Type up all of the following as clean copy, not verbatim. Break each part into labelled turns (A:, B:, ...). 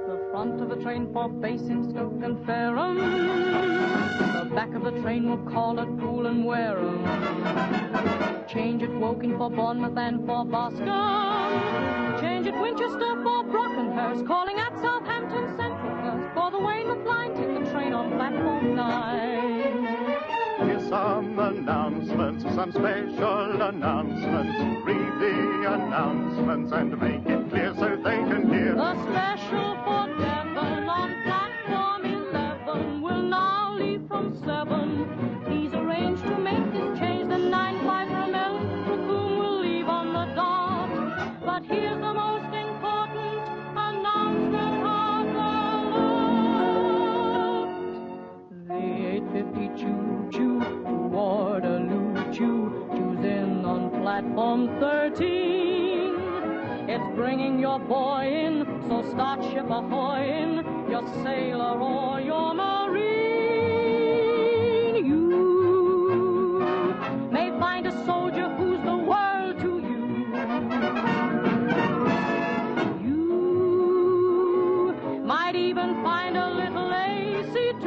A: The front of the train for Basingstoke and Fareham. The back of the train will call at Poole and Wareham. Change at Woking for Bournemouth and for Boscombe. Change at Winchester for Brockenhurst. Calling at Southampton Central first for the Weymouth line. Take the train on platform 9.
B: Here's some announcements, some special announcements. Read the announcements and make it clear so they can hear.
A: The special for Devon on platform 11 will now leave from 7. He's arranged to make this change. The 9-5 from Eltham will leave on the dot. But here's the most important announcement of the lot. The 8:50 choo-choo to Waterloo choo-choo's in on platform 13. It's bringing your boy in, so start ship ahoy-in, your sailor or your marine. You may find a soldier who's the world to you. You might even find a little AC2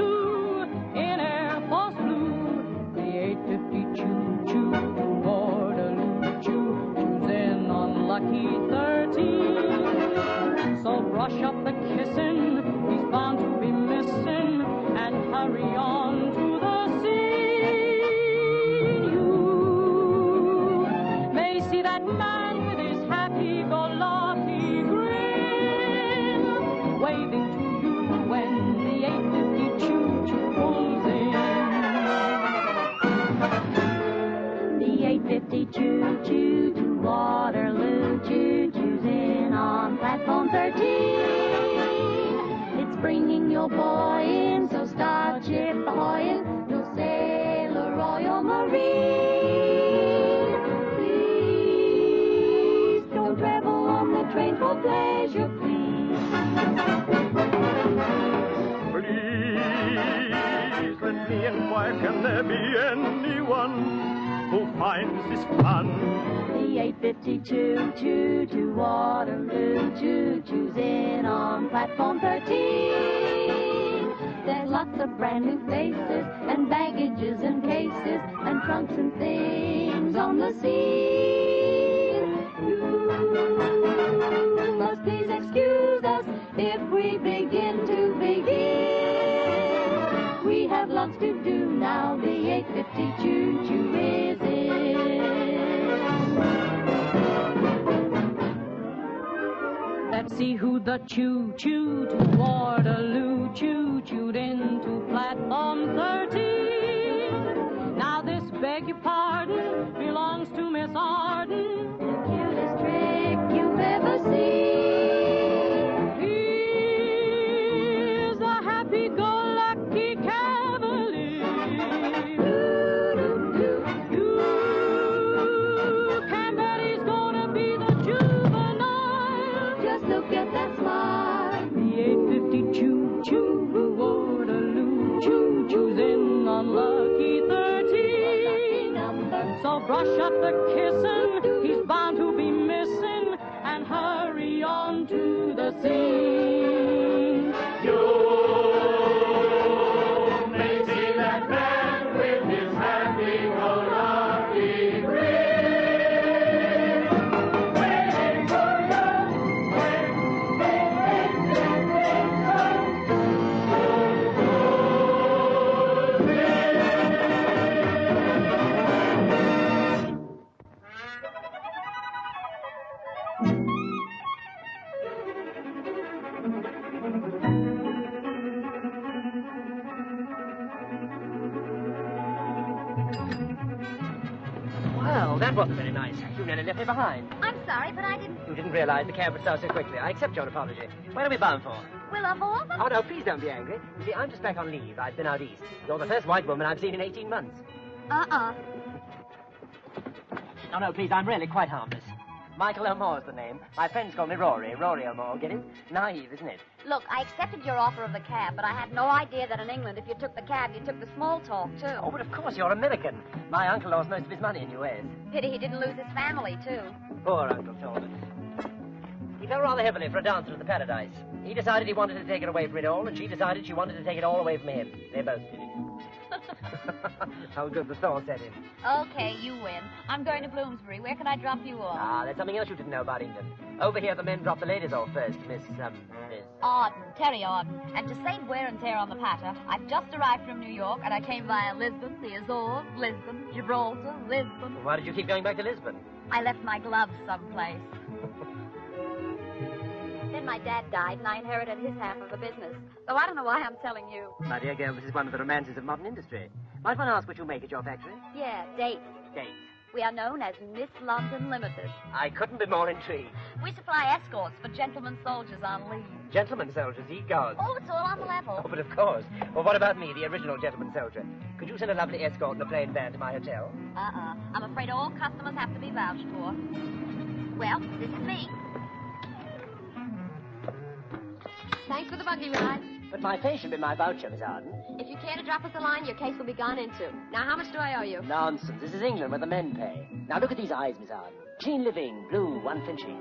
A: in Air Force Blue. The 8:50 choo-choo to Waterloo choo-choo's in on lucky 13. So brush up the kissing, he's bound to be missing, and hurry on to the scene. You may see that man with his happy-go-lucky grin, waving to you when the 8:50 choo-choo pulls in. The 8:50 choo-choo to Waterloo choo-choo's in on platform 13. It's bringing your boy in, so start ship ahoy-in, your sailor or your marine. Please don't travel on the train for pleasure, please.
B: Please let me inquire, can there be anyone who finds this fun?
A: The 8:50 choo-choo to Waterloo choo-choo's in on platform 13. There's lots of brand new faces and baggages and cases and trunks and things on the scene. You must please excuse us if we begin to begin. We have lots to do now, the 8:50 choo-choo is in. Let's see who the choo-choo to Waterloo choo-chooed into platform 13. Now this, beg your pardon, belongs to Miss Arden. The cutest trick you've ever seen. He's a happy-go-lucky cavalier. You can bet he's gonna be the juvenile. Just look at that smile. The 8:50 choo-choo to Waterloo choo-choo's in on lucky 13. So brush up the kissing, he's bound to be missing, and hurry on to the scene.
B: You may see that man with his happy-go-lucky grin, waiting for you when the 8:50
C: Well, that wasn't very nice. You nearly left me behind.
D: I'm sorry, but I didn't...
C: You didn't realize the cab would start so quickly. I accept your apology. Where are we bound for?
D: Willoughby?
C: Oh, no, please don't be angry. You see, I'm just back on leave. I've been out east. You're the first white woman I've seen in 18 months. No, no, please, I'm really quite harmless. Michael O'More's the name. My friends call me Rory. Rory O'More, get it? Naive, isn't it?
D: Look, I accepted your offer of the cab, but I had no idea that in England, if you took the cab, you took the small talk, too.
C: Oh, but of course, you're American. My uncle lost most of his money in US.
D: Pity he didn't lose his family, too.
C: Poor Uncle Talbot. He fell rather heavily for a dancer at the Paradise. He decided he wanted to take it away from it all, and she decided she wanted to take it all away from him. They both did it. How good the thaw set in.
D: Okay, you win. I'm going to Bloomsbury. Where can I drop you off?
C: Ah, there's something else you didn't know about England. Over here, the men drop the ladies off first, Miss...
D: Arden, Terry Arden. And to save wear and tear on the patter, I've just arrived from New York, and I came via Lisbon, the Azores, Lisbon, Gibraltar, Lisbon.
C: Why did you keep going back to Lisbon?
D: I left my gloves someplace. Then my dad died, and I inherited his half of the business. Though I don't know why I'm telling you.
C: My dear girl, this is one of the romances of modern industry. Might one ask what you make at your factory?
D: Yeah, dates.
C: Dates.
D: We are known as Miss London Ltd.
C: I couldn't be more intrigued.
D: We supply escorts for gentlemen soldiers on leave.
C: Gentlemen soldiers, ye gods.
D: Oh, it's all on the level.
C: Oh, but of course. Well, what about me, the original gentleman soldier? Could you send a lovely escort in a plain van to my hotel?
D: I'm afraid all customers have to be vouched for. Well, this is me.
E: Thanks for the buggy ride.
C: But my face should be my voucher, Miss Arden.
E: If you care to drop us a line, your case will be gone into. Now, how much do I owe you?
C: Nonsense. This is England, where the men pay. Now, look at these eyes, Miss Arden. Clean living, blue, unflinching.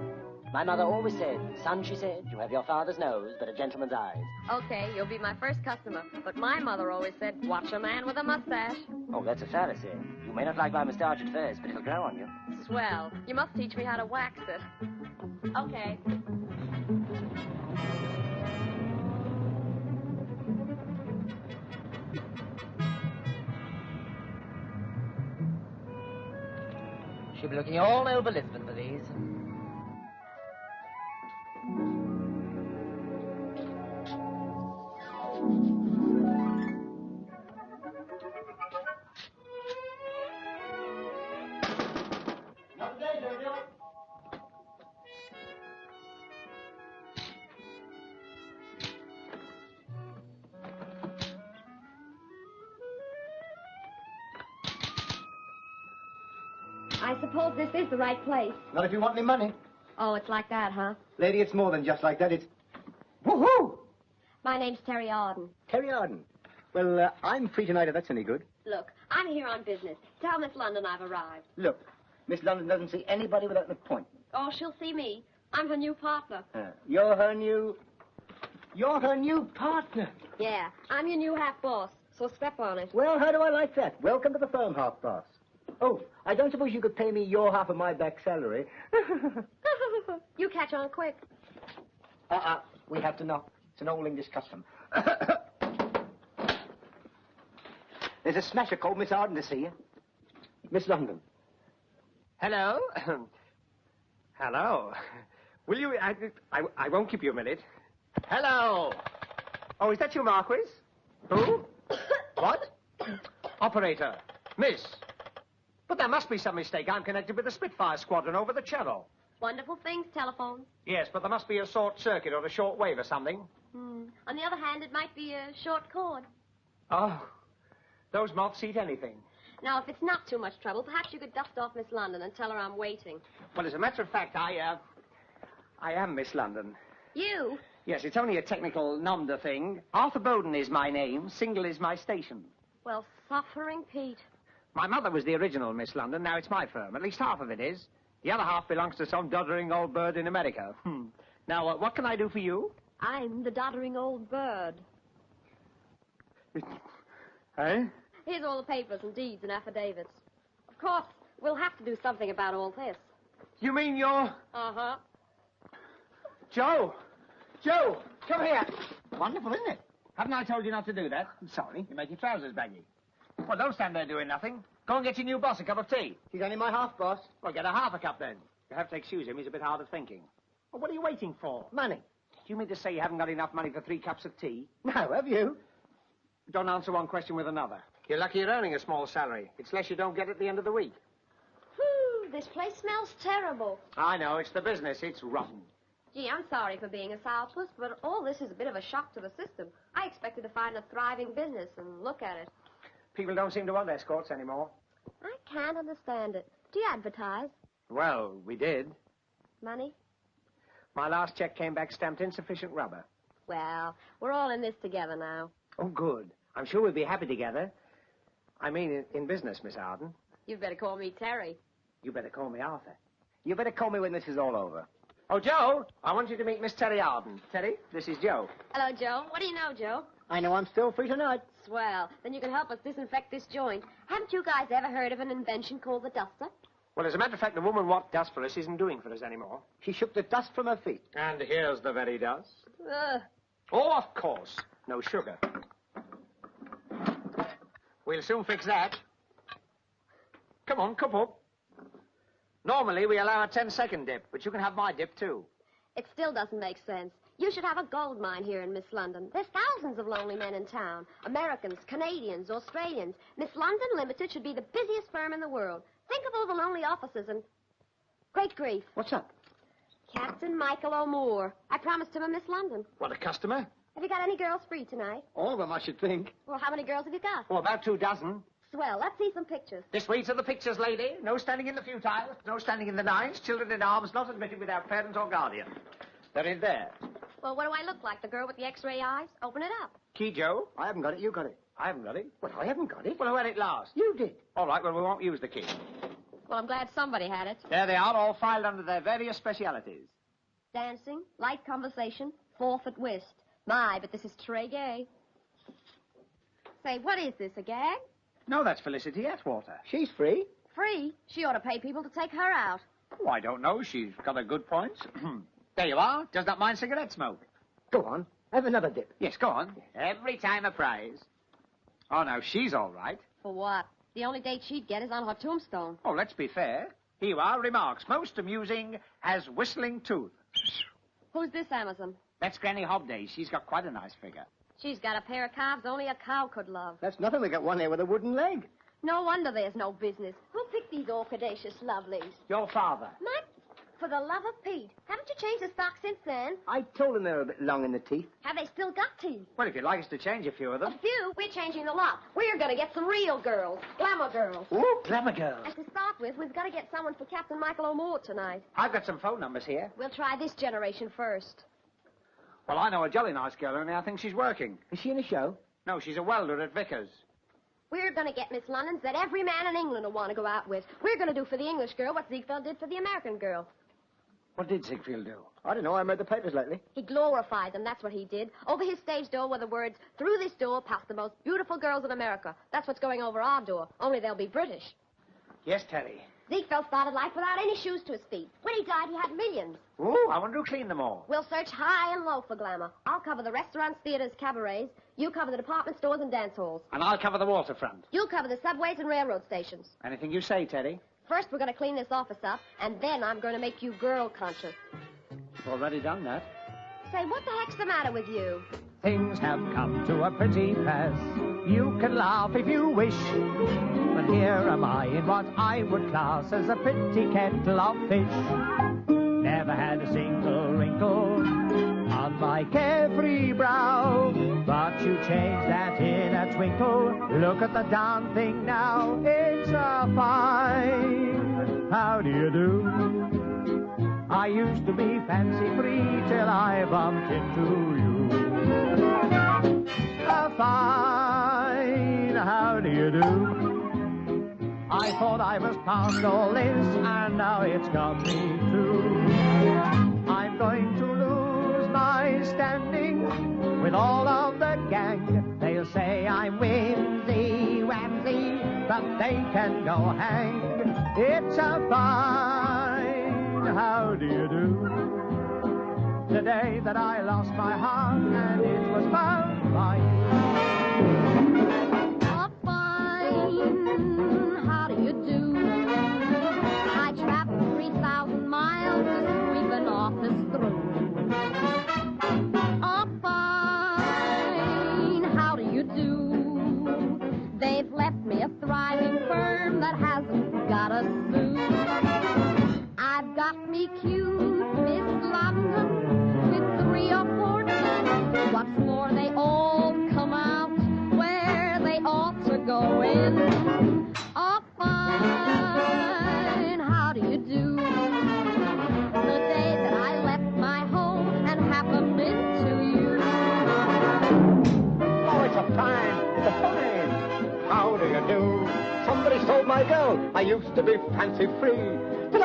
C: My mother always said, son, she said, you have your father's nose, but a gentleman's eyes.
E: Okay, you'll be my first customer. But my mother always said, watch a man with a mustache.
C: Oh, that's a fallacy. You may not like my moustache at first, but it'll grow on you.
E: Swell. You must teach me how to wax it. Okay.
C: She'll be looking all over Lisbon for these.
E: I suppose this is the right place.
F: Not if you want any money.
E: Oh, it's like that, huh?
F: Lady, it's more than just like that. It's... Woohoo!
E: My name's Terry Arden.
F: Terry Arden. Well, I'm free tonight if that's any good.
E: Look, I'm here on business. Tell Miss London I've arrived.
F: Look, Miss London doesn't see anybody without an appointment.
E: Oh, she'll see me. I'm her new partner.
F: You're her new partner.
E: Yeah, I'm your new half-boss, so step on it.
F: Well, how do I like that? Welcome to the firm, half-boss. Oh, I don't suppose you could pay me your half of my back salary.
E: You catch on quick.
F: We have to knock. It's an old English custom. There's a smasher called Miss Arden to see you. Miss London.
G: Hello? Hello? Will you... I won't keep you a minute. Hello? Oh, is that you, Marquis? Who? What? Operator. Miss. But there must be some mistake. I'm connected with the Spitfire squadron over the Channel.
E: Wonderful things, telephones.
G: Yes, but there must be a short circuit or a short wave or something.
E: On the other hand, it might be a short cord.
G: Oh, those moths eat anything.
E: Now, if it's not too much trouble, perhaps you could dust off Miss London and tell her I'm waiting.
G: Well, as a matter of fact, I am Miss London.
E: You?
G: Yes, it's only a technical nom de thing. Arthur Bowden is my name. Single is my station.
E: Well, suffering Pete.
G: My mother was the original Miss London. Now it's my firm. At least half of it is. The other half belongs to some doddering old bird in America. Now, what can I do for you?
E: I'm the doddering old bird.
G: Eh?
E: Here's all the papers and deeds and affidavits. Of course, we'll have to do something about all this.
G: You mean you're...
E: Uh-huh.
G: Joe! Joe! Come here! Wonderful, isn't it? Haven't I told you not to do that? I'm sorry. You make your trousers baggy. Well, don't stand there doing nothing. Go and get your new boss a cup of tea.
F: He's only my half-boss.
G: Well, get a half a cup then. You have to excuse him. He's a bit hard of thinking. Well, what are you waiting for?
F: Money.
G: Do you mean to say you haven't got enough money for 3 cups of tea?
F: No, have you?
G: Don't answer one question with another. You're lucky you're earning a small salary. It's less you don't get at the end of the week.
E: This place smells terrible.
G: I know. It's the business. It's rotten.
E: Gee, I'm sorry for being a sourpuss, but all this is a bit of a shock to the system. I expected to find a thriving business and look at it.
G: People don't seem to want escorts anymore.
E: I can't understand it. Do you advertise?
G: Well, we did.
E: Money?
G: My last check came back stamped insufficient rubber.
E: Well, we're all in this together now.
G: Oh, good. I'm sure we'll be happy together. I mean, in business, Miss Arden.
E: You'd better call me Terry.
G: You better call me Arthur.
F: You better call me when this is all over.
G: Oh, Joe, I want you to meet Miss Terry Arden. Terry, this is Joe.
E: Hello, Joe. What do you know, Joe?
F: I know I'm still free tonight.
E: Swell. Then you can help us disinfect this joint. Haven't you guys ever heard of an invention called the duster?
G: Well, as a matter of fact, the woman what does for us isn't doing for us anymore.
F: She shook the dust from her feet.
G: And here's the very dust.
E: Ugh.
G: Oh, of course. No sugar. We'll soon fix that. Come on, cup up. Normally, we allow a 10-second dip, but you can have my dip, too.
E: It still doesn't make sense. You should have a gold mine here in Miss London. There's thousands of lonely men in town. Americans, Canadians, Australians. Miss London Limited should be the busiest firm in the world. Think of all the lonely officers and... Great grief.
F: What's up?
E: Captain Michael O'Moore. I promised him a Miss London.
G: What, a customer?
E: Have you got any girls free tonight?
F: All of them, I should think.
E: Well, how many girls have you got?
G: Oh, about 2 dozen.
E: Swell. Let's see some pictures.
G: This way to the pictures, lady. No standing in the futile. No standing in the nines. Children in arms not admitted without parent or guardian. They're in there.
E: Well, what do I look like? The girl with the X-ray eyes? Open it up.
G: Key, Joe?
F: I haven't got it, you got it.
G: I haven't got it.
F: Well, I haven't got it.
G: Well, who had it last?
F: You did.
G: All right, well, we won't use the key.
E: Well, I'm glad somebody had it.
G: There they are, all filed under their various specialities.
E: Dancing, light conversation, fourth at whist. My, but this is très gay. Say, what is this, a gag?
G: No, that's Felicity Atwater.
F: She's free.
E: Free? She ought to pay people to take her out.
G: Oh, I don't know. She's got a good point. There you are. Does not mind cigarette smoke.
F: Go on. Have another dip.
G: Yes, go on. Every time a prize. Oh, now, she's all right.
E: For what? The only date she'd get is on her tombstone.
G: Oh, let's be fair. Here you are. Remarks. Most amusing. Has whistling tooth.
E: Who's this Amazon?
G: That's Granny Hobday. She's got quite a nice figure.
E: She's got a pair of calves only a cow could love.
F: That's nothing. We got one there with a wooden leg.
E: No wonder there's no business. Who picked these orchidaceous lovelies?
G: Your father.
E: Matt, for the love of Pete, haven't you changed the stock since then?
F: I told them they were a bit long in the teeth.
E: Have they still got teeth?
G: Well, if you'd like us to change a few of
E: A
G: them.
E: few? We're changing the lot. We're going to get some real girls. Glamour girls.
G: Ooh, glamour girl.
E: And to start with, we've got to get someone for Captain Michael O'Moore tonight.
G: I've got some phone numbers here.
E: We'll try this generation first.
G: Well, I know a jolly nice girl, only I think she's working.
F: Is she in a show?
G: No, she's a welder at Vickers.
E: We're going to get Miss Londons that every man in England will want to go out with. We're going to do for the English girl what Ziegfeld did for the American girl.
G: What did Ziegfeld do?
F: I don't know. I read the papers lately.
E: He glorified them, that's what he did. Over his stage door were the words, "Through this door pass the most beautiful girls in America." That's what's going over our door, only they'll be British.
G: Yes, Terry.
E: Ziegfeld started life without any shoes to his feet. When he died, he had millions.
G: Ooh, I wonder who cleaned them all.
E: We'll search high and low for glamour. I'll cover the restaurants, theaters, cabarets. You cover the department stores and dance halls.
G: And I'll cover the waterfront.
E: You'll cover the subways and railroad stations.
G: Anything you say, Teddy.
E: First, we're going to clean this office up, and then I'm going to make you girl conscious.
G: Already done that.
E: Say, what the heck's the matter with you?
H: Things have come to a pretty pass. You can laugh if you wish, but here am I in what I would class as a pretty kettle of fish. Never had a single wrinkle on my carefree brow, but you changed that in a twinkle. Look at the darn thing now, it's a fine. How do you do? I used to be fancy-free till I bumped into you. A fine, how do you do? I thought I was past all this, and now it's got me too. I'm going to lose my standing with all of the gang. They'll say I'm whimsy-wamsy, but they can go hang. It's a fine, how do you do? The day that I lost my heart and it was found by you.
E: A fine, how do you do? I traveled 3,000 miles to sweep an office through. A fine, how do you do? They've left me a thriving firm that hasn't got a suit. I've got me cute Miss London with 3 or 4 teeth. What's more, they all come out where they ought to go in. Oh, fine, how do you do? The day that I left my home and happened into you.
F: Oh, it's a fine. It's a fine. How do you do? Somebody stole my girl. I used to be fancy-free. Till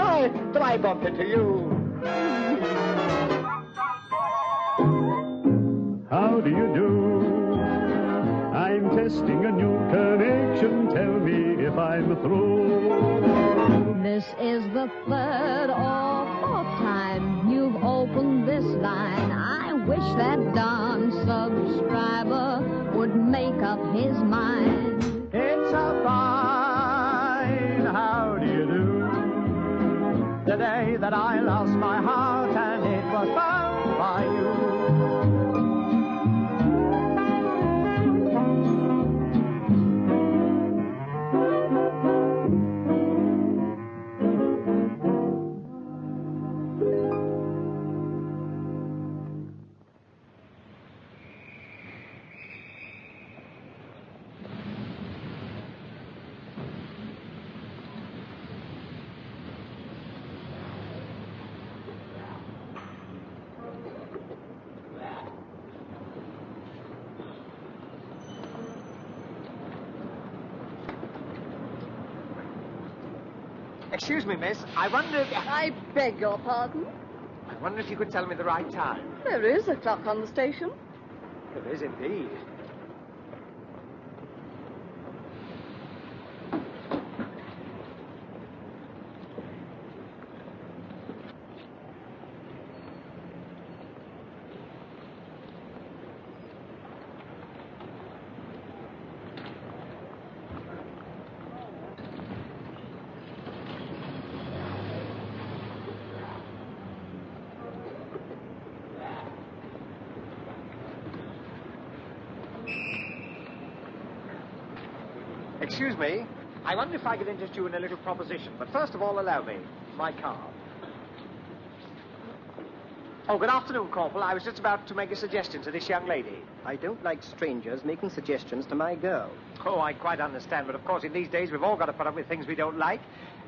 F: I bumped into you.
I: How do you do? I'm testing a new connection. Tell me if I'm through.
E: This is the third or fourth time you've opened this line. I wish that darn subscriber would make up his mind.
H: It's a fine, how do you do? The day that I lost my heart and it was found by you.
G: Excuse me, miss. I wondered...
J: I beg your pardon?
G: I wonder if you could tell me the right time.
J: There is a clock on the station.
G: There is indeed. Excuse me. I wonder if I could interest you in a little proposition. But first of all, allow me. My card. Oh, good afternoon, Corporal. I was just about to make a suggestion to this young lady.
C: I don't like strangers making suggestions to my girl.
G: Oh, I quite understand. But, of course, in these days, we've all got to put up with things we don't like.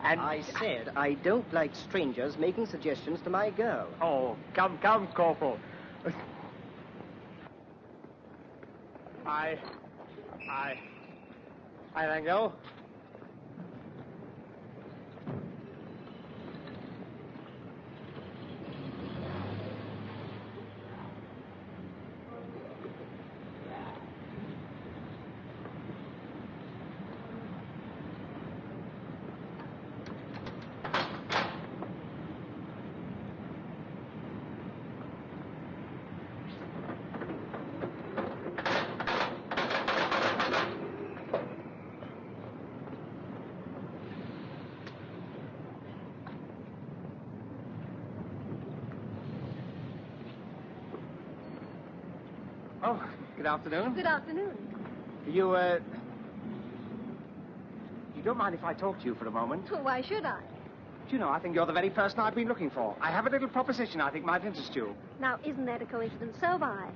G: And...
C: I said I don't like strangers making suggestions to my girl.
G: Oh, come, Corporal. I thank you. Oh, good afternoon.
J: Good afternoon.
G: You don't mind if I talk to you for a moment?
J: Well, why should I?
G: Do you know, I think you're the very person I've been looking for. I have a little proposition I think might interest you.
J: Now, isn't that a coincidence? So have I.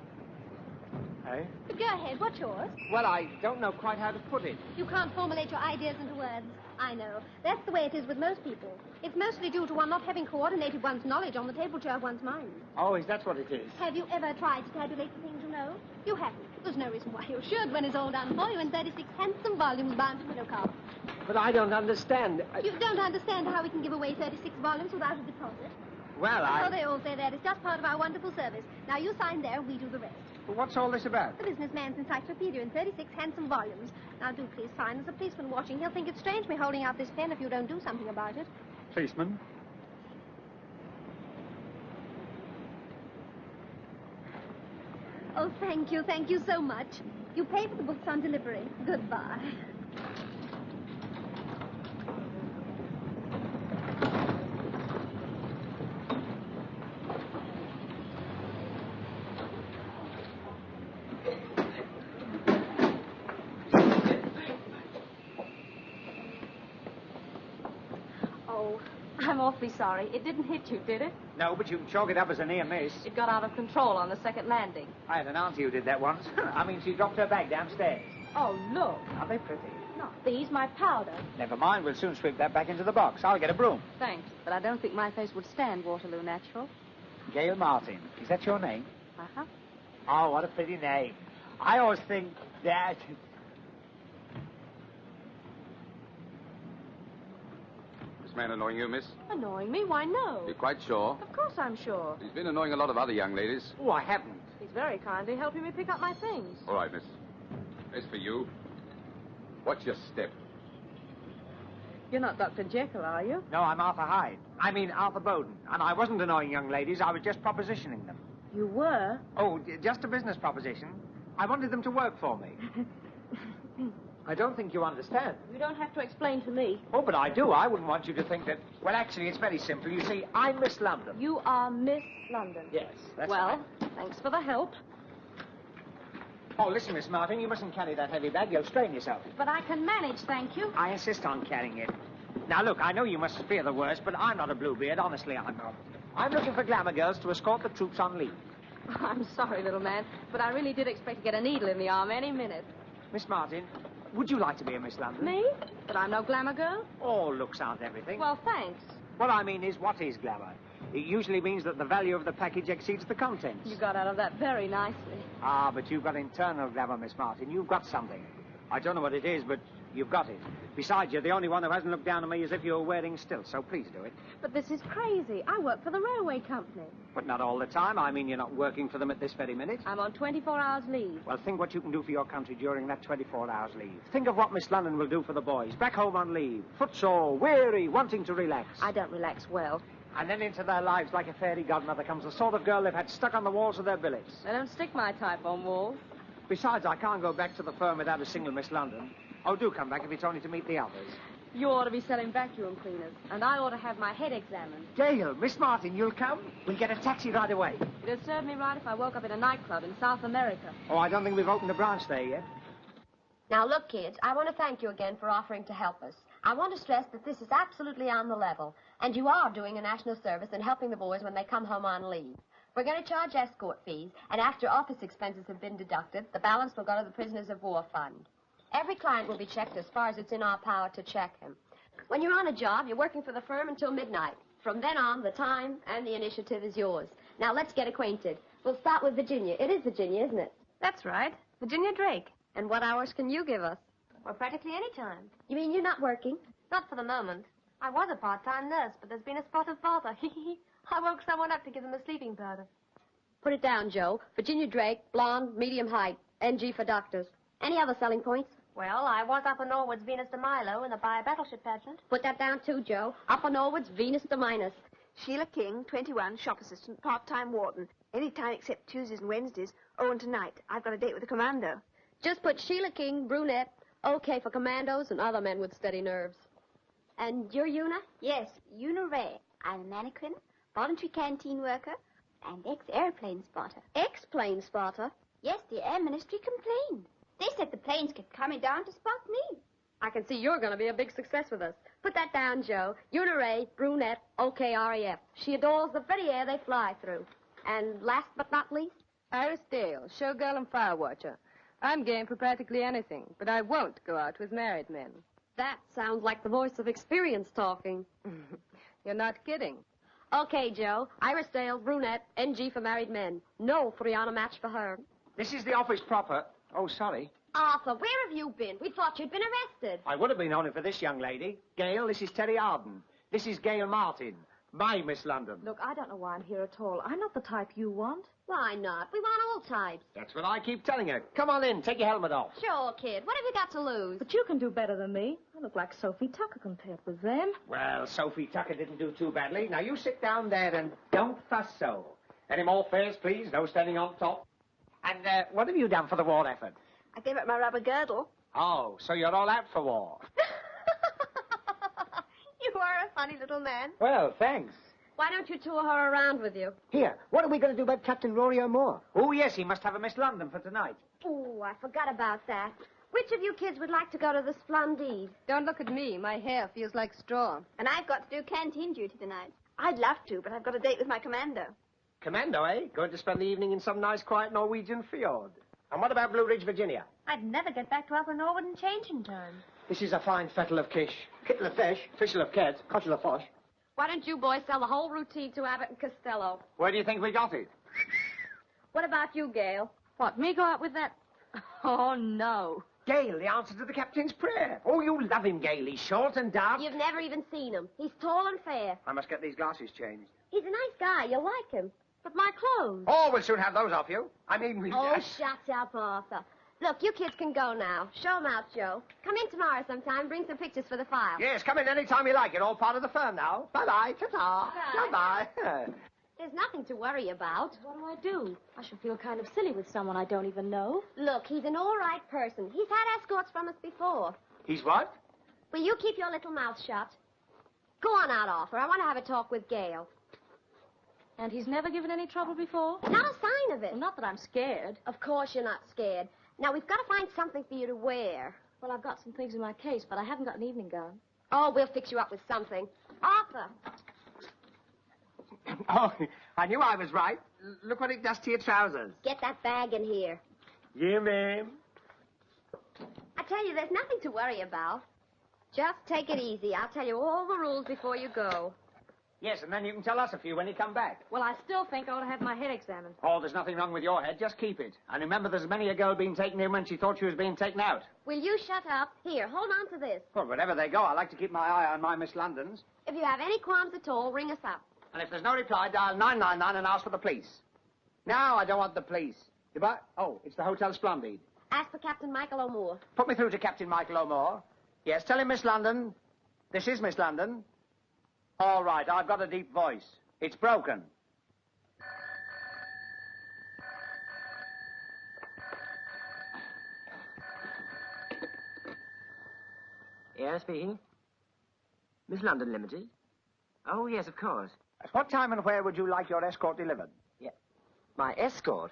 G: Eh?
J: But go ahead. What's yours?
G: Well, I don't know quite how to put it.
J: You can't formulate your ideas into words. I know. That's the way it is with most people. It's mostly due to one not having coordinated one's knowledge on the table chair of one's mind.
G: Oh, is that what it is?
J: Have you ever tried to tabulate the things you know? You haven't. There's no reason why you should when it's all done for you in 36 handsome volumes bound to window cards.
G: But I don't understand.
J: You don't understand how we can give away 36 volumes without a deposit?
G: Well,
J: Oh, they all say that. It's just part of our wonderful service. Now, you sign there, we do the rest.
G: But what's all this about?
J: The businessman's encyclopedia in 36 handsome volumes. Now, do please sign. There's a policeman watching. He'll think it's strange me holding out this pen if you don't do something about it.
G: Policeman?
J: Oh, thank you. Thank you so much. You pay for the books on delivery. Goodbye.
K: I'm awfully sorry. It didn't hit you, did it?
G: No, but you can chalk it up as a near miss.
K: It got out of control on the second landing.
G: I had an auntie who did that once. I mean, she dropped her bag downstairs.
K: Oh, look.
G: Aren't they pretty?
K: Not these, my powder.
G: Never mind, we'll soon sweep that back into the box. I'll get a broom.
K: Thanks, but I don't think my face would stand Waterloo Natural.
G: Gail Martin. Is that your name?
K: Uh-huh.
G: Oh, what a pretty name. I always think that...
L: this man annoying you, miss?
K: Annoying me? Why, no.
L: You're quite sure?
K: Of course I'm sure.
L: He's been annoying a lot of other young ladies.
G: Oh, I haven't.
K: He's very kindly helping me pick up my things.
L: All right, miss. As for you, what's your step?
K: You're not Dr. Jekyll, are you?
H: No, I'm Arthur Hyde. I mean Arthur Bowden. And I wasn't annoying young ladies. I was just propositioning them.
K: You were?
H: Oh, just a business proposition. I wanted them to work for me. I don't think you understand.
K: You don't have to explain to me.
H: Oh, but I do. I wouldn't want you to think that... Well, actually, it's very simple. You see, I'm Miss London.
K: You are Miss London.
H: Yes, that's
K: well,
H: right.
K: Thanks for the help.
H: Oh, listen, Miss Martin, you mustn't carry that heavy bag. You'll strain yourself.
K: But I can manage, thank you.
H: I insist on carrying it. Now, look, I know you must fear the worst, but I'm not a Bluebeard. Honestly, I'm not. I'm looking for glamour girls to escort the troops on leave.
K: I'm sorry, little man, but I really did expect to get a needle in the arm any minute.
H: Miss Martin, would you like to be a Miss London?
K: Me? But I'm no glamour girl?
H: Oh, looks aren't everything.
K: Well, thanks.
H: What I mean is, what is glamour? It usually means that the value of the package exceeds the contents.
K: You got out of that very nicely.
H: Ah, but you've got internal glamour, Miss Martin. You've got something. I don't know what it is, but you've got it. Besides, you're the only one who hasn't looked down on me as if you were wearing stilts, so please do it.
K: But this is crazy. I work for the railway company.
H: But not all the time. I mean, you're not working for them at this very minute.
K: I'm on 24 hours leave.
H: Well, think what you can do for your country during that 24 hours leave. Think of what Miss London will do for the boys. Back home on leave. Footsore, weary, wanting to relax.
K: I don't relax well.
H: And then into their lives like a fairy godmother comes the sort of girl they've had stuck on the walls of their billets.
K: They don't stick my type on walls.
H: Besides, I can't go back to the firm without a single Miss London. Oh, do come back if it's only to meet the others.
K: You ought to be selling vacuum cleaners, and I ought to have my head examined.
H: Gail, Miss Martin, you'll come? We'll get a taxi right away.
K: It'd serve me right if I woke up in a nightclub in South America.
H: Oh, I don't think we've opened a branch there yet.
M: Now, look, kids, I want to thank you again for offering to help us. I want to stress that this is absolutely on the level, and you are doing a national service and helping the boys when they come home on leave. We're going to charge escort fees, and after office expenses have been deducted, the balance will go to the Prisoners of War Fund. Every client will be checked as far as it's in our power to check him. When you're on a job, you're working for the firm until midnight. From then on, the time and the initiative is yours. Now, let's get acquainted. We'll start with Virginia. It is Virginia, isn't it?
J: That's right. Virginia Drake.
M: And what hours can you give us?
J: Well, practically any time.
M: You mean you're not working?
J: Not for the moment. I was a part-time nurse, but there's been a spot of bother. I woke someone up to give them a sleeping powder.
M: Put it down, Joe. Virginia Drake, blonde, medium height, NG for doctors. Any other selling points?
J: Well, I was Upper Norwood's Venus de Milo in the Battleship pageant.
M: Put that down, too, Joe. Upper Norwood's Venus de Minus.
N: Sheila King, 21, shop assistant, part-time warden. Any time except Tuesdays and Wednesdays. Oh, and tonight, I've got a date with a commando.
M: Just put Sheila King, brunette, okay for commandos and other men with steady nerves. And you're Una?
O: Yes, Una Ray. I'm a mannequin, voluntary canteen worker, and ex-airplane spotter.
M: Ex-plane spotter?
O: Yes, the Air Ministry complained. They said the planes kept coming down to spot me.
M: I can see you're going to be a big success with us. Put that down, Joe. Una Ray, brunette, OKREF. She adores the very air they fly through. And last but not least?
K: Iris Dale, showgirl and fire watcher. I'm game for practically anything, but I won't go out with married men.
M: That sounds like the voice of experience talking.
K: You're not kidding.
M: Okay, Joe. Iris Dale, brunette, NG for married men. No Friana match for her.
H: This is the office proper. Oh, sorry.
M: Arthur, where have you been? We thought you'd been arrested.
H: I would have been only for this young lady. Gail, this is Terry Arden. This is Gail Martin. My Miss London.
K: Look, I don't know why I'm here at all. I'm not the type you want.
M: Why not? We want all types.
H: That's what I keep telling her. Come on in. Take your helmet off.
M: Sure, kid. What have you got to lose?
K: But you can do better than me. I look like Sophie Tucker compared with them.
H: Well, Sophie Tucker didn't do too badly. Now, you sit down there and don't fuss so. Any more fares, please? No standing on top. And what have you done for the war effort?
N: I gave up my rubber girdle.
H: Oh, so you're all out for war.
J: You are a funny little man.
H: Well, thanks.
M: Why don't you tour her around with you?
F: Here, what are we going to do about Captain Rory O'More?
H: Oh, yes, he must have a Miss London for tonight.
M: Oh, I forgot about that. Which of you kids would like to go to the Splendide?
K: Don't look at me. My hair feels like straw.
N: And I've got to do canteen duty tonight. I'd love to, but I've got a date with my commando.
G: Commando, eh? Going to spend the evening in some nice, quiet Norwegian fjord. And what about Blue Ridge, Virginia?
J: I'd never get back to Upper Norwood in changing time.
G: This is a fine fettle of kish.
F: Kittle of fish.
G: Fishel of ket.
F: Cottle of fish.
M: Why don't you boys sell the whole routine to Abbott and Costello?
H: Where do you think we got it?
M: What about you, Gail?
K: What, me go out with that? Oh, no.
G: Gale, the answer to the captain's prayer. Oh, you love him, Gale. He's short and dark.
M: You've never even seen him. He's tall and fair.
G: I must get these glasses changed.
M: He's a nice guy. You'll like him. But my clothes.
G: Oh, we'll soon have those off you. I mean...
M: Oh, shut up, Arthur. Look, you kids can go now. Show 'em out, Joe. Come in tomorrow sometime. Bring some pictures for the file.
G: Yes, come in any time you like. You're all part of the firm now. Bye-bye. Ta-ta. Bye-bye.
M: There's nothing to worry about.
P: What do? I should feel kind of silly with someone I don't even know.
M: Look, he's an all right person. He's had escorts from us before.
G: He's what?
M: Will you keep your little mouth shut? Go on out, Arthur. I want to have a talk with Gail.
P: And he's never given any trouble before?
M: Not a sign of it.
P: Well, not that I'm scared.
M: Of course you're not scared. Now, we've got to find something for you to wear.
P: Well, I've got some things in my case, but I haven't got an evening gown.
M: Oh, we'll fix you up with something. Arthur.
G: Oh, I knew I was right. Look what it does to your trousers.
M: Get that bag in here.
G: Yeah, ma'am.
M: I tell you, there's nothing to worry about. Just take it easy. I'll tell you all the rules before you go.
G: Yes, and then you can tell us a few when you come back.
P: Well, I still think I ought to have my head examined.
G: Oh, there's nothing wrong with your head. Just keep it. And remember, there's many a girl being taken in when she thought she was being taken out.
M: Will you shut up? Here, hold on to this.
G: Well, wherever they go, I like to keep my eye on my Miss Londons.
M: If you have any qualms at all, ring us up.
G: And if there's no reply, dial 999 and ask for the police. No, I don't want the police. Goodbye. Oh, it's the Hotel Splendid.
M: Ask for Captain Michael O'Moore.
G: Put me through to Captain Michael O'Moore. Yes, tell him, Miss London. This is Miss London. All right, I've got a deep voice. It's broken.
C: Yeah, speaking. Miss London Ltd. Oh, yes, of course.
G: At what time and where would you like your escort delivered?
C: Yeah. My escort?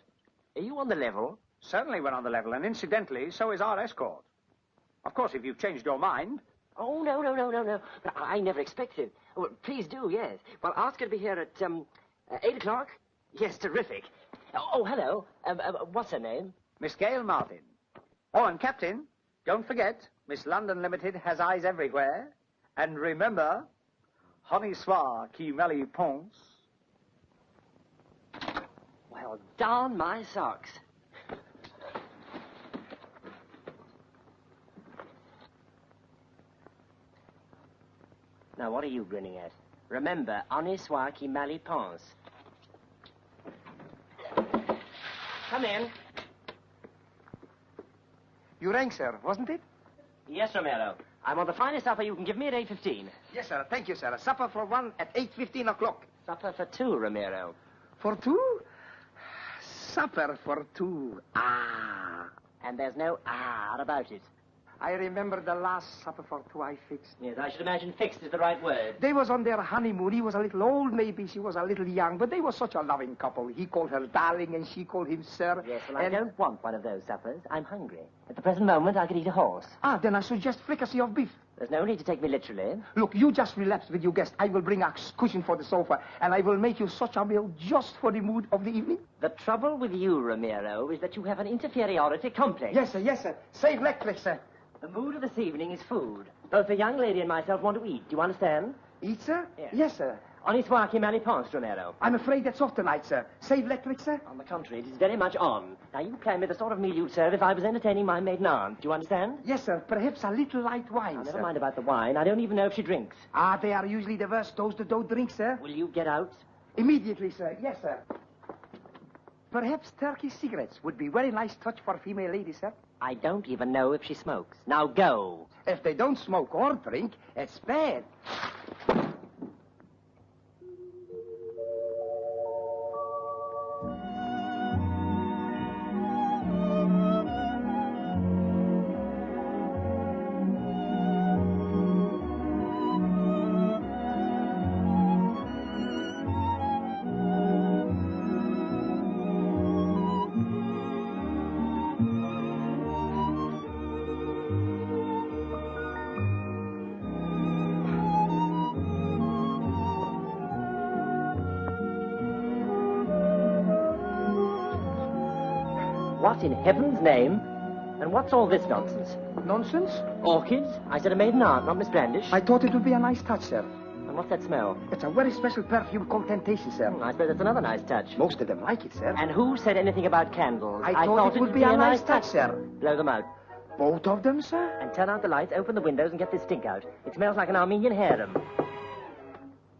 C: Are you on the level?
G: Certainly we're on the level, and incidentally, so is our escort. Of course, if you've changed your mind...
C: Oh, no. I never expected it. Well, please do, yes. Well, ask her to be here at 8 o'clock. Yes, terrific. Oh, hello. What's her name?
G: Miss Gail Martin. Oh, and Captain, don't forget, Miss London Limited has eyes everywhere. And remember, honey soir qui mêle ponce.
C: Well, darn my socks. Now, what are you grinning at? Remember, honnête soir qui mal y pense. Come in.
G: You rang, sir, wasn't it?
C: Yes, Romero. I want the finest supper you can give me at 8:15.
G: Yes, sir. Thank you, sir. A supper for one at 8:15 o'clock.
C: Supper for two, Romero.
G: For two? Supper for two. Ah.
C: And there's no about it.
G: I remember the last supper for two I fixed.
C: Yes, I should imagine fixed is the right word.
G: They was on their honeymoon. He was a little old, maybe. She was a little young. But they were such a loving couple. He called her darling, and she called him sir.
C: Yes, well, I don't want one of those suppers. I'm hungry. At the present moment, I could eat a horse.
G: Ah, then I suggest fricassee of beef.
C: There's no need to take me literally.
G: Look, you just relapse with your guest. I will bring a cushion for the sofa, and I will make you such a meal just for the mood of the evening.
C: The trouble with you, Ramiro, is that you have an inferiority complex.
G: Yes, sir. Save electric, sir.
C: The mood of this evening is food. Both the young lady and myself want to eat. Do you understand?
G: Eat, sir?
C: Yes.
G: Yes, sir.
C: Honnête soir qui mal y pense, Romero.
G: I'm afraid that's off tonight, sir. Save electric, sir?
C: On the contrary, it is very much on. Now, you plan me the sort of meal you'd serve if I was entertaining my maiden aunt. Do you understand?
G: Yes, sir. Perhaps a little light wine,
C: Now,
G: sir.
C: never mind about the wine. I don't even know if she drinks.
G: Ah, they are usually the worst. Those that don't drink, sir.
C: Will you get out?
G: Immediately, sir. Yes, sir. Perhaps Turkish cigarettes would be very nice touch for a female lady, sir.
C: I don't even know if she smokes. Now go.
G: If they don't smoke or drink, it's bad.
C: What in heaven's name? And what's all this nonsense?
G: Nonsense?
C: Orchids? I said a maiden aunt, not Miss Brandish.
G: I thought it would be a nice touch, sir.
C: And what's that smell?
G: It's a very special perfume called Temptation, sir.
C: I suppose that's another nice touch.
G: Most of them like it, sir.
C: And who said anything about candles?
G: I thought it would be a nice touch, sir.
C: Blow them out.
Q: Both of them, sir?
C: And turn out the lights, open the windows, and get this stink out. It smells like an Armenian harem.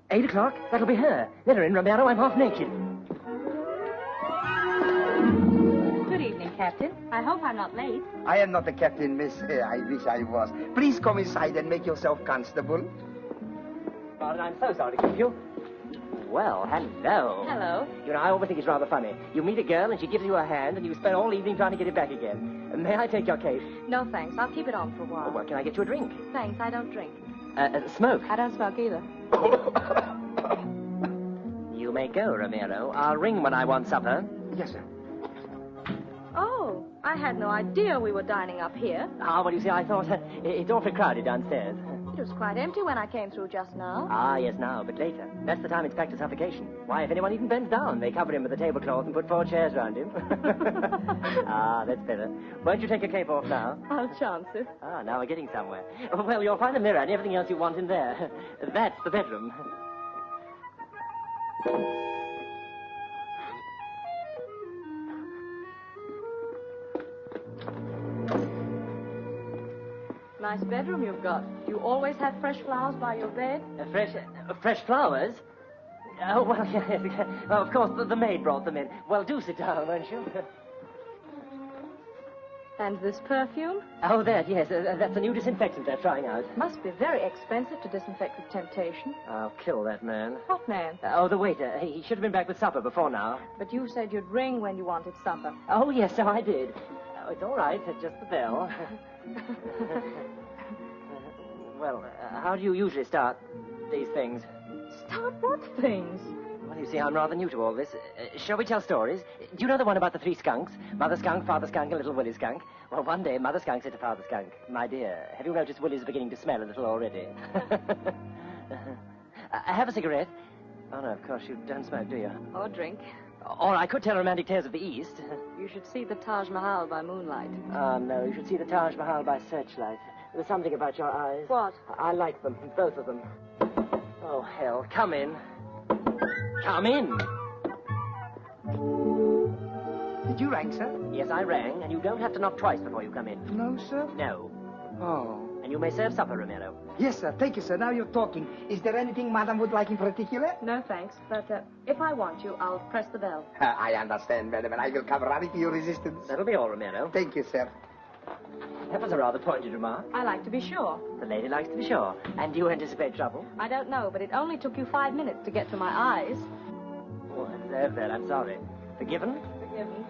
C: 8 o'clock? That'll be her. Let her in, Romero. I'm half naked.
P: Good evening, Captain. I hope I'm not late.
Q: I am not the captain, miss. I wish I was. Please come inside and make yourself comfortable.
C: Arden, I'm so sorry to keep you. Well, hello.
P: Hello.
C: You know, I always think it's rather funny. You meet a girl and she gives you a hand and you spend all evening trying to get it back again. May I take your case?
P: No, thanks. I'll keep it on for a while.
C: Oh, well, can I get you a drink?
P: Thanks, I don't drink.
C: Smoke?
P: I don't smoke either.
C: You may go, Romero. I'll ring when I want supper.
Q: Yes, sir.
P: Oh, I had no idea we were dining up here.
C: Ah, well, you see, I thought it's awfully crowded downstairs.
P: It was quite empty when I came through just now.
C: Ah, yes, now, but later. That's the time it's back to suffocation. Why, if anyone even bends down, they cover him with a tablecloth and put 4 chairs round him. Ah, that's better. Won't you take your cape off now?
P: I'll chance it.
C: Ah, now we're getting somewhere. Well, you'll find a mirror and everything else you want in there. That's the bedroom.
P: Nice bedroom you've got. You always have fresh flowers by your bed?
C: Fresh flowers? Oh, well, yes. Well, of course, the maid brought them in. Well, do sit down, won't you?
P: And this perfume?
C: Oh, that, yes. That's a new disinfectant they're trying out.
P: Must be very expensive to disinfect with temptation.
C: I'll kill that man.
P: What man?
C: Oh, the waiter. He should have been back with supper before now.
P: But you said you'd ring when you wanted supper.
C: Oh, yes, so I did. Oh, it's all right. It's just the bell. Well, how do you usually start these things?
P: Start what things?
C: Well, you see, I'm rather new to all this. Shall we tell stories? Do you know the one about the 3 skunks? Mother skunk, father skunk, and little Willie skunk? Well, one day, Mother skunk said to Father skunk, "My dear, have you noticed Willie's beginning to smell a little already?" Have a cigarette? Oh, no, of course, you don't smoke, do you?
P: Or drink.
C: Or I could tell romantic tales of the East.
P: You should see the Taj Mahal by moonlight.
C: Oh, no, you should see the Taj Mahal by searchlight. There's something about your eyes.
P: What?
C: I like them, both of them. Oh, hell, come in. Come in.
Q: Did you ring, sir?
C: Yes, I rang, and you don't have to knock twice before you come in.
Q: No, sir?
C: No.
Q: Oh.
C: And you may serve supper, Romero.
Q: Yes, sir. Thank you, sir. Now you're talking. Is there anything Madam would like in particular?
P: No, thanks. But if I want you, I'll press the bell.
Q: I understand, madam, and I will come running to your resistance.
C: That'll be all, Romero.
Q: Thank you, sir.
C: That was a rather pointed remark.
P: I like to be sure.
C: The lady likes to be sure. And do you anticipate trouble?
P: I don't know, but it only took you 5 minutes to get to my eyes.
C: Oh, there, I'm sorry. Forgiven?
P: Forgiven.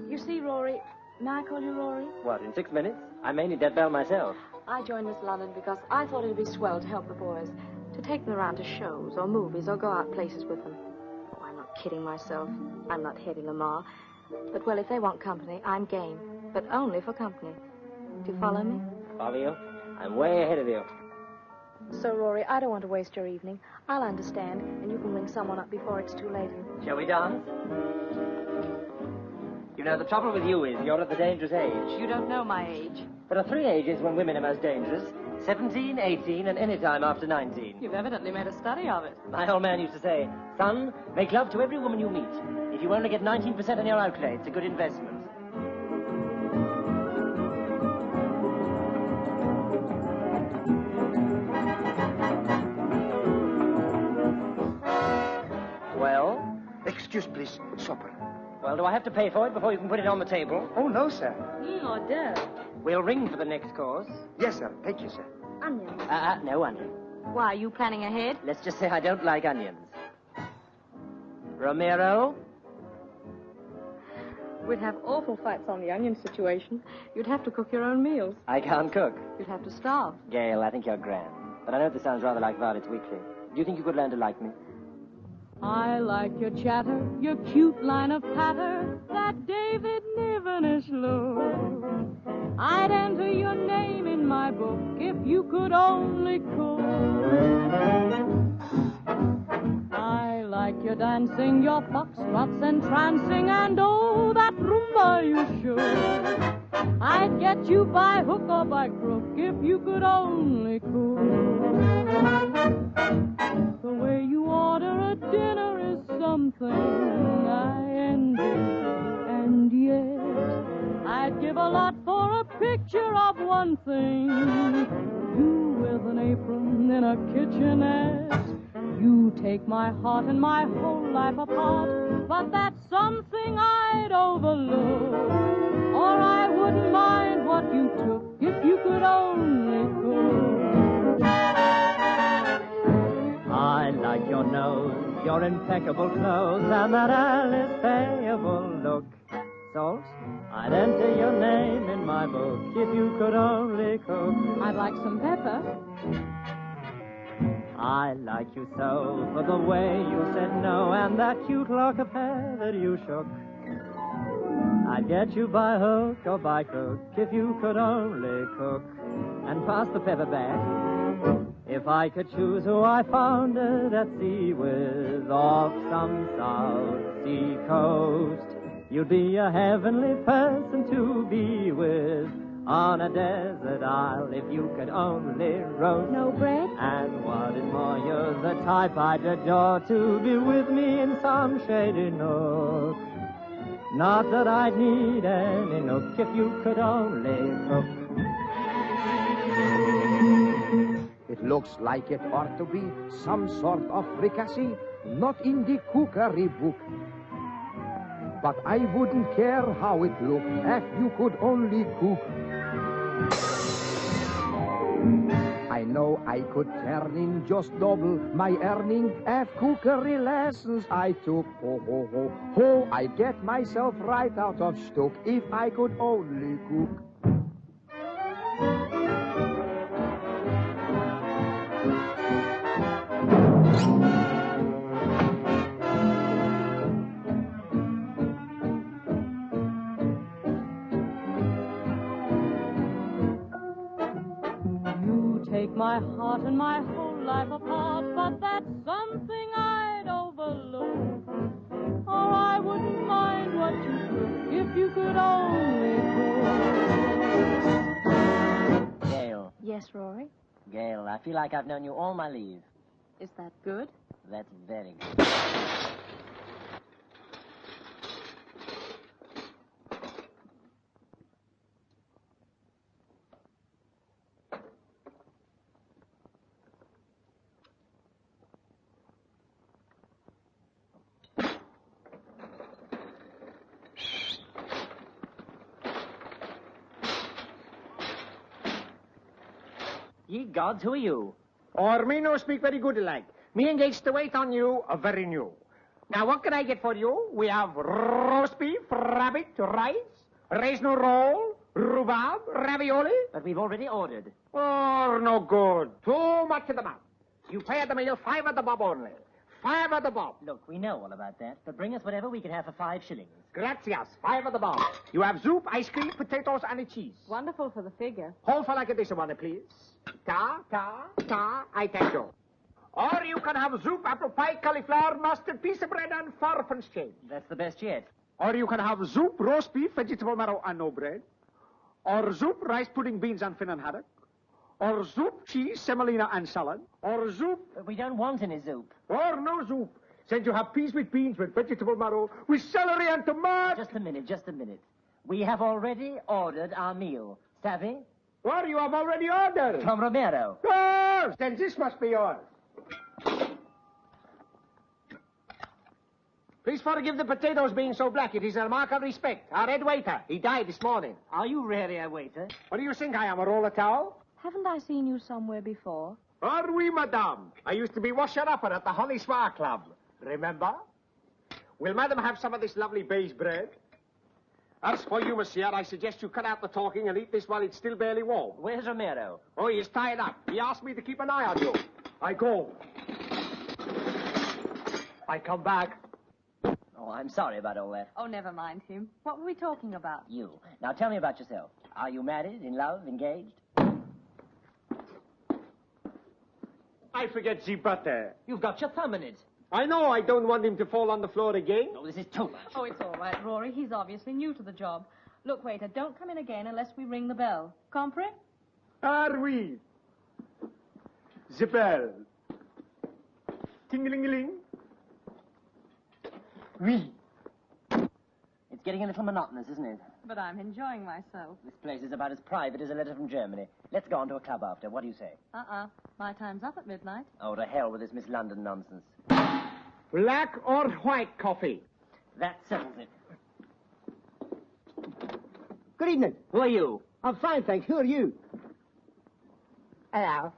P: You see, Rory, may I call you Rory?
C: What, in 6 minutes? I may need that bell myself.
P: I joined Miss London because I thought it'd be swell to help the boys, to take them around to shows or movies or go out places with them. Oh, I'm not kidding myself. I'm not Hetty Lamar. But, well, if they want company, I'm game. But only for company. Do you follow me?
C: Follow you? I'm way ahead of you.
P: So, Rory, I don't want to waste your evening. I'll understand, and you can ring someone up before it's too late.
C: Shall we dance? You know, the trouble with you is you're at the dangerous age.
P: You don't know my age.
C: There are 3 ages when women are most dangerous. 17, 18, and any time after 19.
P: You've evidently made a study of it.
C: My old man used to say, "Son, make love to every woman you meet. If you only get 19% on your outlay, it's a good investment." Well?
Q: Excuse, please. Supper.
C: Well, do I have to pay for it before you can put it on the table?
Q: Oh, no, sir.
P: Hors d'oeuvre.
C: We'll ring for the next course.
Q: Yes, sir. Thank you, sir.
P: Onions.
C: No onions.
P: Why, are you planning ahead?
C: Let's just say I don't like onions. Romero?
P: We'd have awful fights on the onion situation. You'd have to cook your own meals.
C: I can't cook.
P: You'd have to starve.
C: Gail, I think you're grand. But I know this sounds rather like Violet's Weekly. Do you think you could learn to like me?
A: I like your chatter, your cute line of patter, that David Nivenish look. I'd enter your name in my book if you could only cook. I like your dancing, your foxtrots entrancing, and oh, that rumba you should. I'd get you by hook or by crook if you could only cook. The way you order a dinner is something I envy, and yet I I'd give a lot for a picture of one thing. You with an apron in a kitchenette. You take my heart and my whole life apart, but that's something I'd overlook. Or I wouldn't mind what you took if you could only cook.
H: I like your nose, your impeccable clothes, and that Alice payable look. Salt, I'd enter your name in my book if you could only cook.
P: I'd like some pepper.
H: I like you so for the way you said no and that cute lock of hair that you shook. I'd get you by hook or by crook if you could only cook. And pass the pepper back. If I could choose who I founded at sea with off some South Sea coast, you'd be a heavenly person to be with on a desert isle if you could only roast.
P: No bread?
H: And what is more, you're the type I'd adore to be with me in some shady nook. Not that I'd need any nook if you could only cook.
R: It looks like it ought to be some sort of fricassee, not in the cookery book. But I wouldn't care how it looked if you could only cook. I know I could turn in just double my earning if cookery lessons I took. Ho, ho, ho, ho, I'd get myself right out of stock if I could only cook.
A: Take my heart and my whole life apart, but that's something I'd overlook. Or I wouldn't mind what you took if you could only cook.
C: Gail.
P: Yes, Rory?
C: Gail, I feel like I've known you all my leave.
P: Is that good?
C: That's very good. Ye gods, who are you?
G: Or me no speak very good like. Me engaged to wait on you, very new. Now, what can I get for you? We have roast beef, rabbit, rice, raisin roll, rhubarb, ravioli.
C: But we've already ordered.
G: Oh, no good. Too much of the mouth. You pay at the meal 5 at the bob only. 5 at the bob.
C: Look, we know all about that, but bring us whatever we can have for 5 shillings.
G: Gracias. 5 at the bob. You have soup, ice cream, potatoes, and a cheese.
P: Wonderful for the figure.
G: Hold for like this one, please. Ta, I thank you. Or you can have soup, apple pie, cauliflower, mustard, piece of bread, and 4 pence change.
C: That's the best yet.
G: Or you can have soup, roast beef, vegetable marrow, and no bread. Or soup, rice pudding, beans, and fin and haddock. Or soup, cheese, semolina, and salad. Or soup...
C: But we don't want any soup.
G: Or no soup. Since you have peas with beans, with vegetable marrow, with celery and tomato...
C: Just a minute. We have already ordered our meal. Savvy?
G: Or you have already ordered.
C: From Romero.
G: Oh, then this must be yours. Please forgive the potatoes being so black. It is a mark of respect. Our head waiter, he died this morning.
C: Are you really a waiter?
G: What do you think I am, a roller towel?
P: Haven't I seen you somewhere before?
G: Are we, madame? I used to be washer-upper at the Honey Spa Club. Remember? Will madam have some of this lovely beige bread? As for you, monsieur, I suggest you cut out the talking and eat this while it's still barely warm.
C: Where's Romero?
G: Oh, he's tied up. He asked me to keep an eye on you. I go. I come back.
C: Oh, I'm sorry about all that.
P: Oh, never mind him. What were we talking about?
C: You. Now tell me about yourself. Are you married, in love, engaged?
G: I forget the butter.
C: You've got your thumb in it.
G: I know I don't want him to fall on the floor again.
C: Oh, this is too much.
P: Oh, it's all right, Rory. He's obviously new to the job. Look, waiter, don't come in again unless we ring the bell. Compre?
G: Are we? The bell. Ting-a-ling-a-ling. Oui.
C: It's getting a little monotonous, isn't it?
P: but I'm enjoying myself.
C: This place is about as private as a letter from Germany. Let's go on to a club after. What do you say?
P: My time's up at midnight.
C: Oh, to hell with this Miss London nonsense.
H: Black or white coffee?
C: That settles it.
F: Good evening.
C: Who are you?
F: I'm fine, thanks. Who are you? Hello.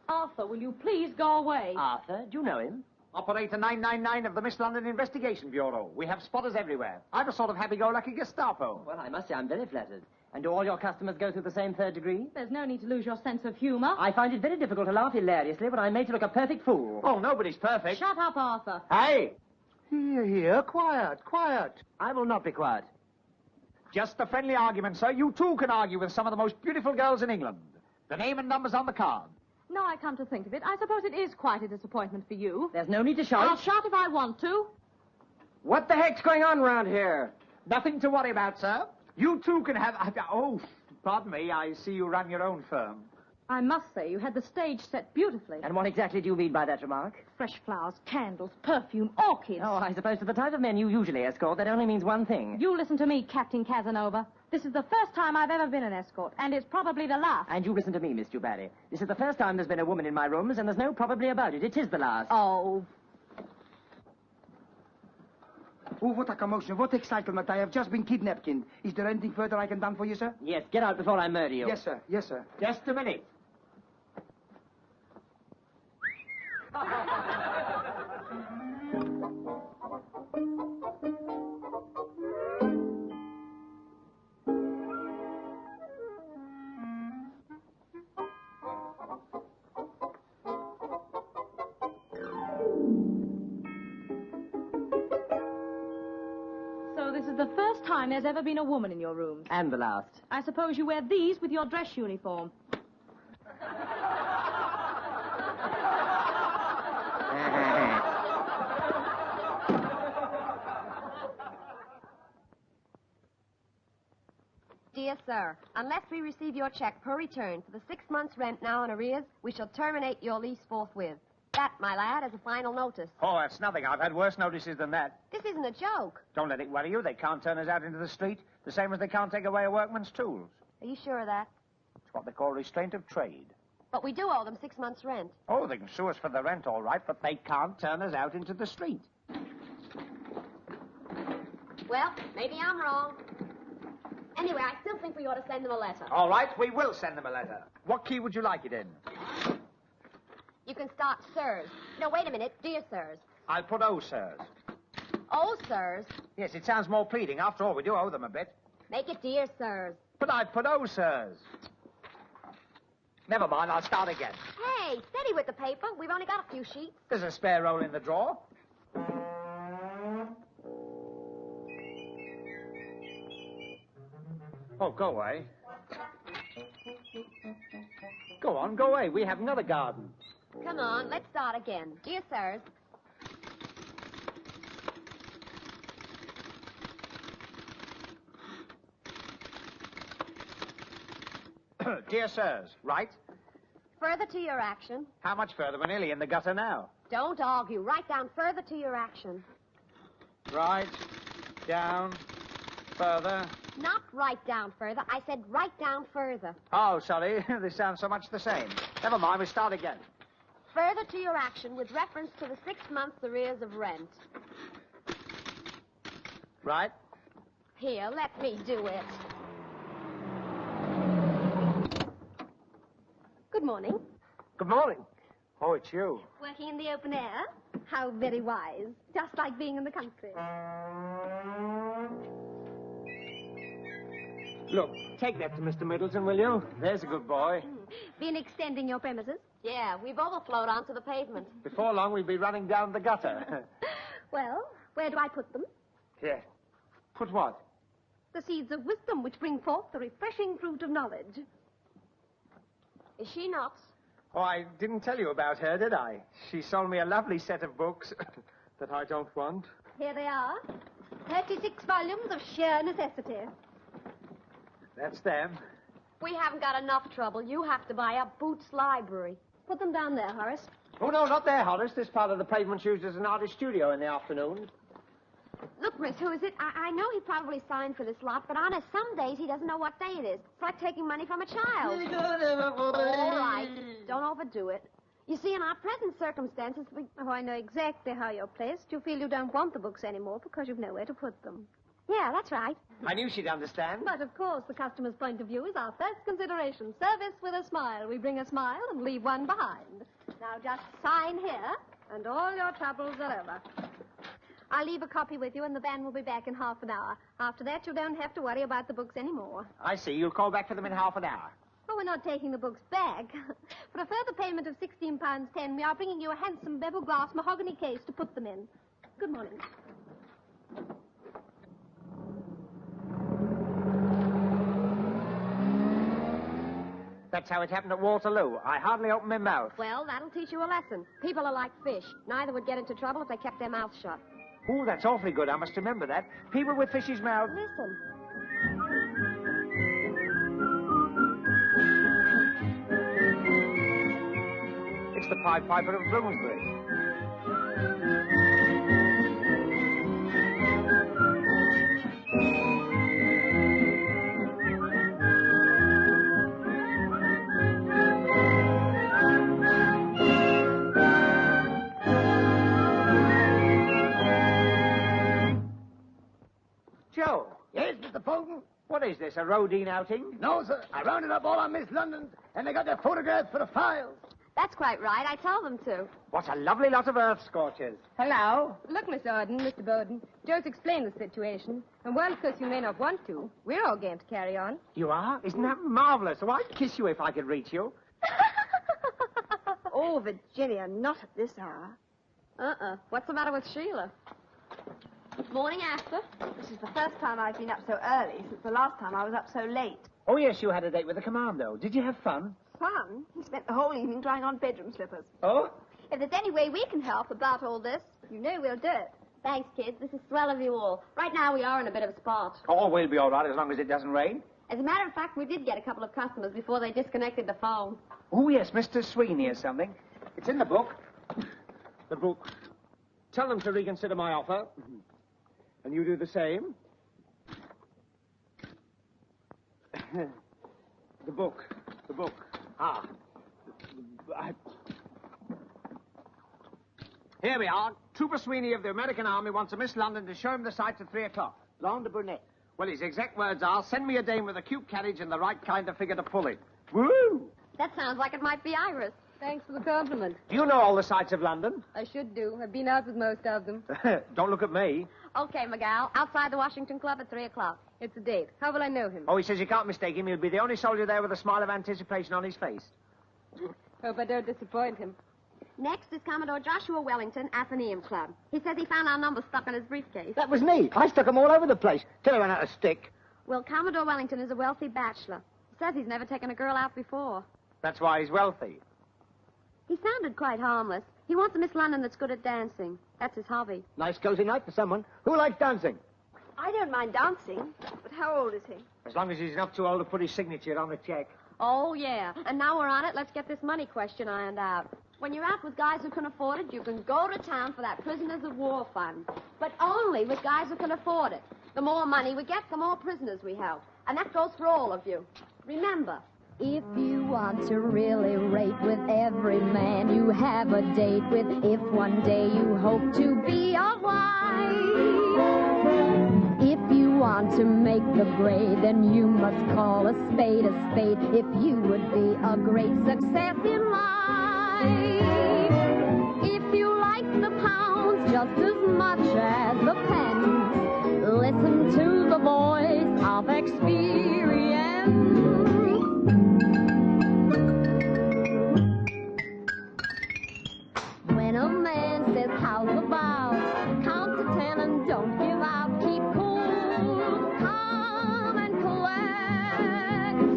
P: Arthur, will you please go away?
C: Arthur? Do you know him?
G: Operator 999 of the Miss London Investigation Bureau. We have spotters everywhere. I'm a sort of happy-go-lucky Gestapo.
C: Well, I must say I'm very flattered. And do all your customers go through the same third degree?
P: There's no need to lose your sense of humor.
C: I find it very difficult to laugh hilariously when I'm made to look a perfect fool.
G: Oh, nobody's perfect.
P: Shut up, Arthur.
G: Hey!
H: Here, quiet, quiet.
C: I will not be quiet.
G: Just a friendly argument, sir. You too can argue with some of the most beautiful girls in England. The name and number's on the card.
P: Now I come to think of it, I suppose it is quite a disappointment for you.
C: There's no need to shout.
P: I'll shout if I want to.
C: What the heck's going on round here?
G: Nothing to worry about, sir. You too can have... Oh, pardon me, I see you run your own firm.
P: I must say, you had the stage set beautifully.
C: And what exactly do you mean by that remark?
P: Fresh flowers, candles, perfume, orchids.
C: Oh, I suppose to the type of men you usually escort, that only means one thing.
P: You listen to me, Captain Casanova. This is the first time I've ever been an escort, and it's probably the last.
C: And you listen to me, Miss Dubarry. This is the first time there's been a woman in my rooms, and there's no probably about it. It is the last.
P: Oh.
Q: Oh, what a commotion, what excitement. I have just been kidnapped. Is there anything further I can do for you, sir?
C: Yes, get out before I murder you.
Q: Yes, sir. Yes, sir.
G: Just a minute.
P: So this is the first time there's ever been a woman in your rooms.
C: And the last.
P: I suppose you wear these with your dress uniform.
M: Dear sir, unless we receive your check per return for the 6 months' rent now in arrears, we shall terminate your lease forthwith. That, my lad, is a final notice.
G: Oh, that's nothing. I've had worse notices than that.
M: This isn't a joke.
G: Don't let it worry you. They can't turn us out into the street, the same as they can't take away a workman's tools.
M: Are you sure of that?
G: It's what they call restraint of trade.
M: But we do owe them 6 months' rent.
G: Oh, they can sue us for the rent, all right, but they can't turn us out into the street.
M: Well, maybe I'm wrong. Anyway, I still think we ought to send them a letter.
G: All right, we will send them a letter. What key would you like it in?
M: You can start sirs. No, wait a minute. Dear sirs.
G: I'll put O, sirs.
M: Oh, sirs.
G: Yes, it sounds more pleading. After all, we do owe them a bit.
M: Make it dear sirs.
G: But I put O, sirs. Never mind, I'll start again.
M: Hey, steady with the paper. We've only got a few sheets.
G: There's a spare roll in the drawer. Oh, go away. Go on, go away. We have another garden.
M: Come on, let's start again. Dear sirs.
G: Dear sirs, right?
M: Further to your action.
G: How much further? We're nearly in the gutter now.
M: Don't argue. Write down further to your action.
G: Right, down, further.
M: Not write down further. I said write down further.
G: Oh, sorry. They sound so much the same. Never mind, we start again.
M: Further to your action with reference to the 6 months' arrears of rent.
G: Right.
M: Here, let me do it. Good morning.
G: Good morning. Oh, it's you.
J: Working in the open air? How very wise. Just like being in the country.
G: Look, take that to Mr. Middleton, will you? There's a good boy.
J: Been extending your premises?
M: Yeah, we've overflowed onto the pavement.
G: Before long, we'll be running down the gutter.
J: Well, where do I put them?
G: Here. Put what?
J: The seeds of wisdom which bring forth the refreshing fruit of knowledge.
M: Is she nuts?
G: Oh, I didn't tell you about her, did I? She sold me a lovely set of books that I don't want.
J: Here they are. 36 volumes of sheer necessity.
G: That's them.
M: We haven't got enough trouble. You have to buy up Boots' library.
J: Put them down there, Horace.
G: Oh, no, not there, Horace. This part of the pavement's used as an artist studio in the afternoon.
M: Look, miss, who is it? I know he probably signed for this lot, but honest, some days he doesn't know what day it is. It's like taking money from a child. All right. Don't overdo it. You see, in our present circumstances, we...
J: Oh, I know exactly how you're placed. You feel you don't want the books anymore because you've nowhere to put them.
M: Yeah, that's right.
G: I knew she'd understand.
J: But, of course, the customer's point of view is our first consideration. Service with a smile. We bring a smile and leave one behind. Now, just sign here, and all your troubles are over. I'll leave a copy with you, and the van will be back in half an hour. After that, you don't have to worry about the books anymore.
G: I see. You'll call back for them in half an hour.
J: Oh, we're not taking the books back. For a further payment of £16.10, we are bringing you a handsome bevel glass mahogany case to put them in. Good morning.
G: That's how it happened at Waterloo. I hardly opened my mouth.
M: Well, that'll teach you a lesson. People are like fish. Neither would get into trouble if they kept their mouths shut.
G: Oh, that's awfully good. I must remember that. People with fishes' mouths.
M: Listen.
G: It's the Pied Piper of Bloomsbury. Joe.
Q: Yes, Mr. Bowden?
G: What is this, a Rodine outing?
Q: No, sir. I rounded up all our Miss Londons, and they got their photographs for the files.
M: That's quite right. I told them to.
G: What a lovely lot of earth scorchers.
K: Hello. Look, Miss Arden, Mr. Bowden. Joe's explained the situation. And while, of course, you may not want to, we're all game to carry on.
G: You are? Isn't that marvelous? Oh, I'd kiss you if I could reach you.
N: Oh, Virginia, not at this hour.
M: What's the matter with Sheila? Morning, Arthur.
N: This is the first time I've been up so early since the last time I was up so late.
G: Oh, yes, you had a date with the commando. Did you have fun?
N: Fun? He spent the whole evening trying on bedroom slippers.
G: Oh?
J: If there's any way we can help about all this, you know we'll do it.
M: Thanks, kids. This is swell of you all. Right now, we are in a bit of a spot.
G: Oh, we'll be all right as long as it doesn't rain.
M: As a matter of fact, we did get a couple of customers before they disconnected the phone.
G: Oh, yes, Mr. Sweeney or something. It's in the book. The book. Tell them to reconsider my offer. And you do the same. The book. The book. Ah. Here we are. Trooper Sweeney of the American Army wants a Miss London to show him the sights at 3 o'clock. Blonde or brunette? Well, his exact words are, send me a dame with a cute carriage and the right kind of figure to pull it. Woo!
M: That sounds like it might be Iris.
K: Thanks for the compliment.
G: Do you know all the sights of London?
K: I should do. I've been out with most of them.
G: Don't look at me.
M: Okay, McGowl. Outside the Washington Club at 3 o'clock.
K: It's a date. How will I know him?
G: Oh, he says you can't mistake him. He'll be the only soldier there with a smile of anticipation on his face.
K: Hope I don't disappoint him.
M: Next is Commodore Joshua Wellington, Athenaeum Club. He says he found our number stuck in his briefcase.
F: That was me. I stuck them all over the place till I ran out of stick.
M: Well, Commodore Wellington is a wealthy bachelor. He says he's never taken a girl out before.
G: That's why he's wealthy.
M: He sounded quite harmless. He wants a Miss London that's good at dancing. That's his hobby.
F: Nice cozy night for someone. Who likes dancing?
N: I don't mind dancing, but how old is he?
G: As long as he's not too old to put his signature on the check.
M: Oh, yeah. And now we're on it, let's get this money question ironed out. When you're out with guys who can afford it, you can go to town for that prisoners of war fund. But only with guys who can afford it. The more money we get, the more prisoners we help. And that goes for all of you. Remember,
E: if you want to really rate with every man you have a date with, if one day you hope to be a wife, if you want to make the grade, then you must call a spade a spade if you would be a great success in life. If you like the pounds just as much as the pence, listen to the voice of experience. When a man says, how's about, count to 10 and don't give out. Keep cool, calm and collect.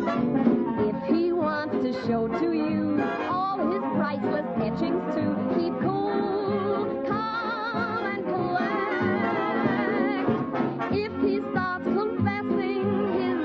E: If he wants to show to you all his priceless etchings too, keep cool, calm and collect. If he starts confessing his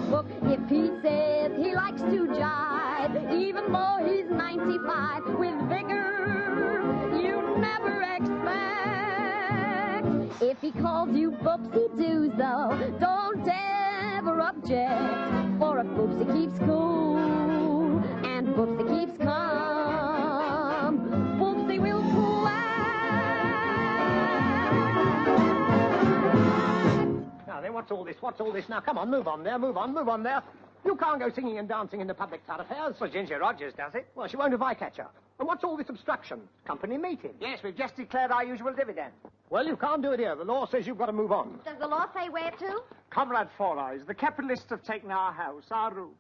E: book if he says he likes to jive, even though he's 95 with vigor you never expect. If he calls you Boopsie-Doos, though, don't ever object, for if Boopsie keeps cool and Boopsie keeps calm, Boopsie will
G: Now then, what's all this? What's all this? Now, come on, move on there, move on there. You can't go singing and dancing in the public thoroughfares.
S: Well, Ginger Rogers does it.
G: Well, she won't if I catch her. And what's all this obstruction? Company meeting.
S: Yes, we've just declared our usual dividend.
G: Well, you can't do it here. The law says you've got to move on.
M: Does the law say where to?
S: Comrade Four Eyes, the capitalists have taken our house, our roof.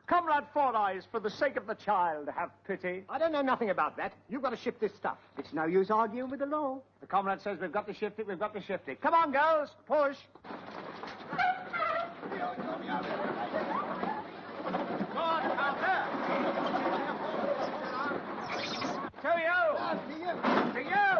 S: Comrade Four Eyes, for the sake of the child, have pity.
G: I don't know nothing about that. You've got to shift this stuff.
S: It's no use arguing with the law. The comrade says we've got to shift it, we've got to shift it. Come on, girls, push. To you! To you!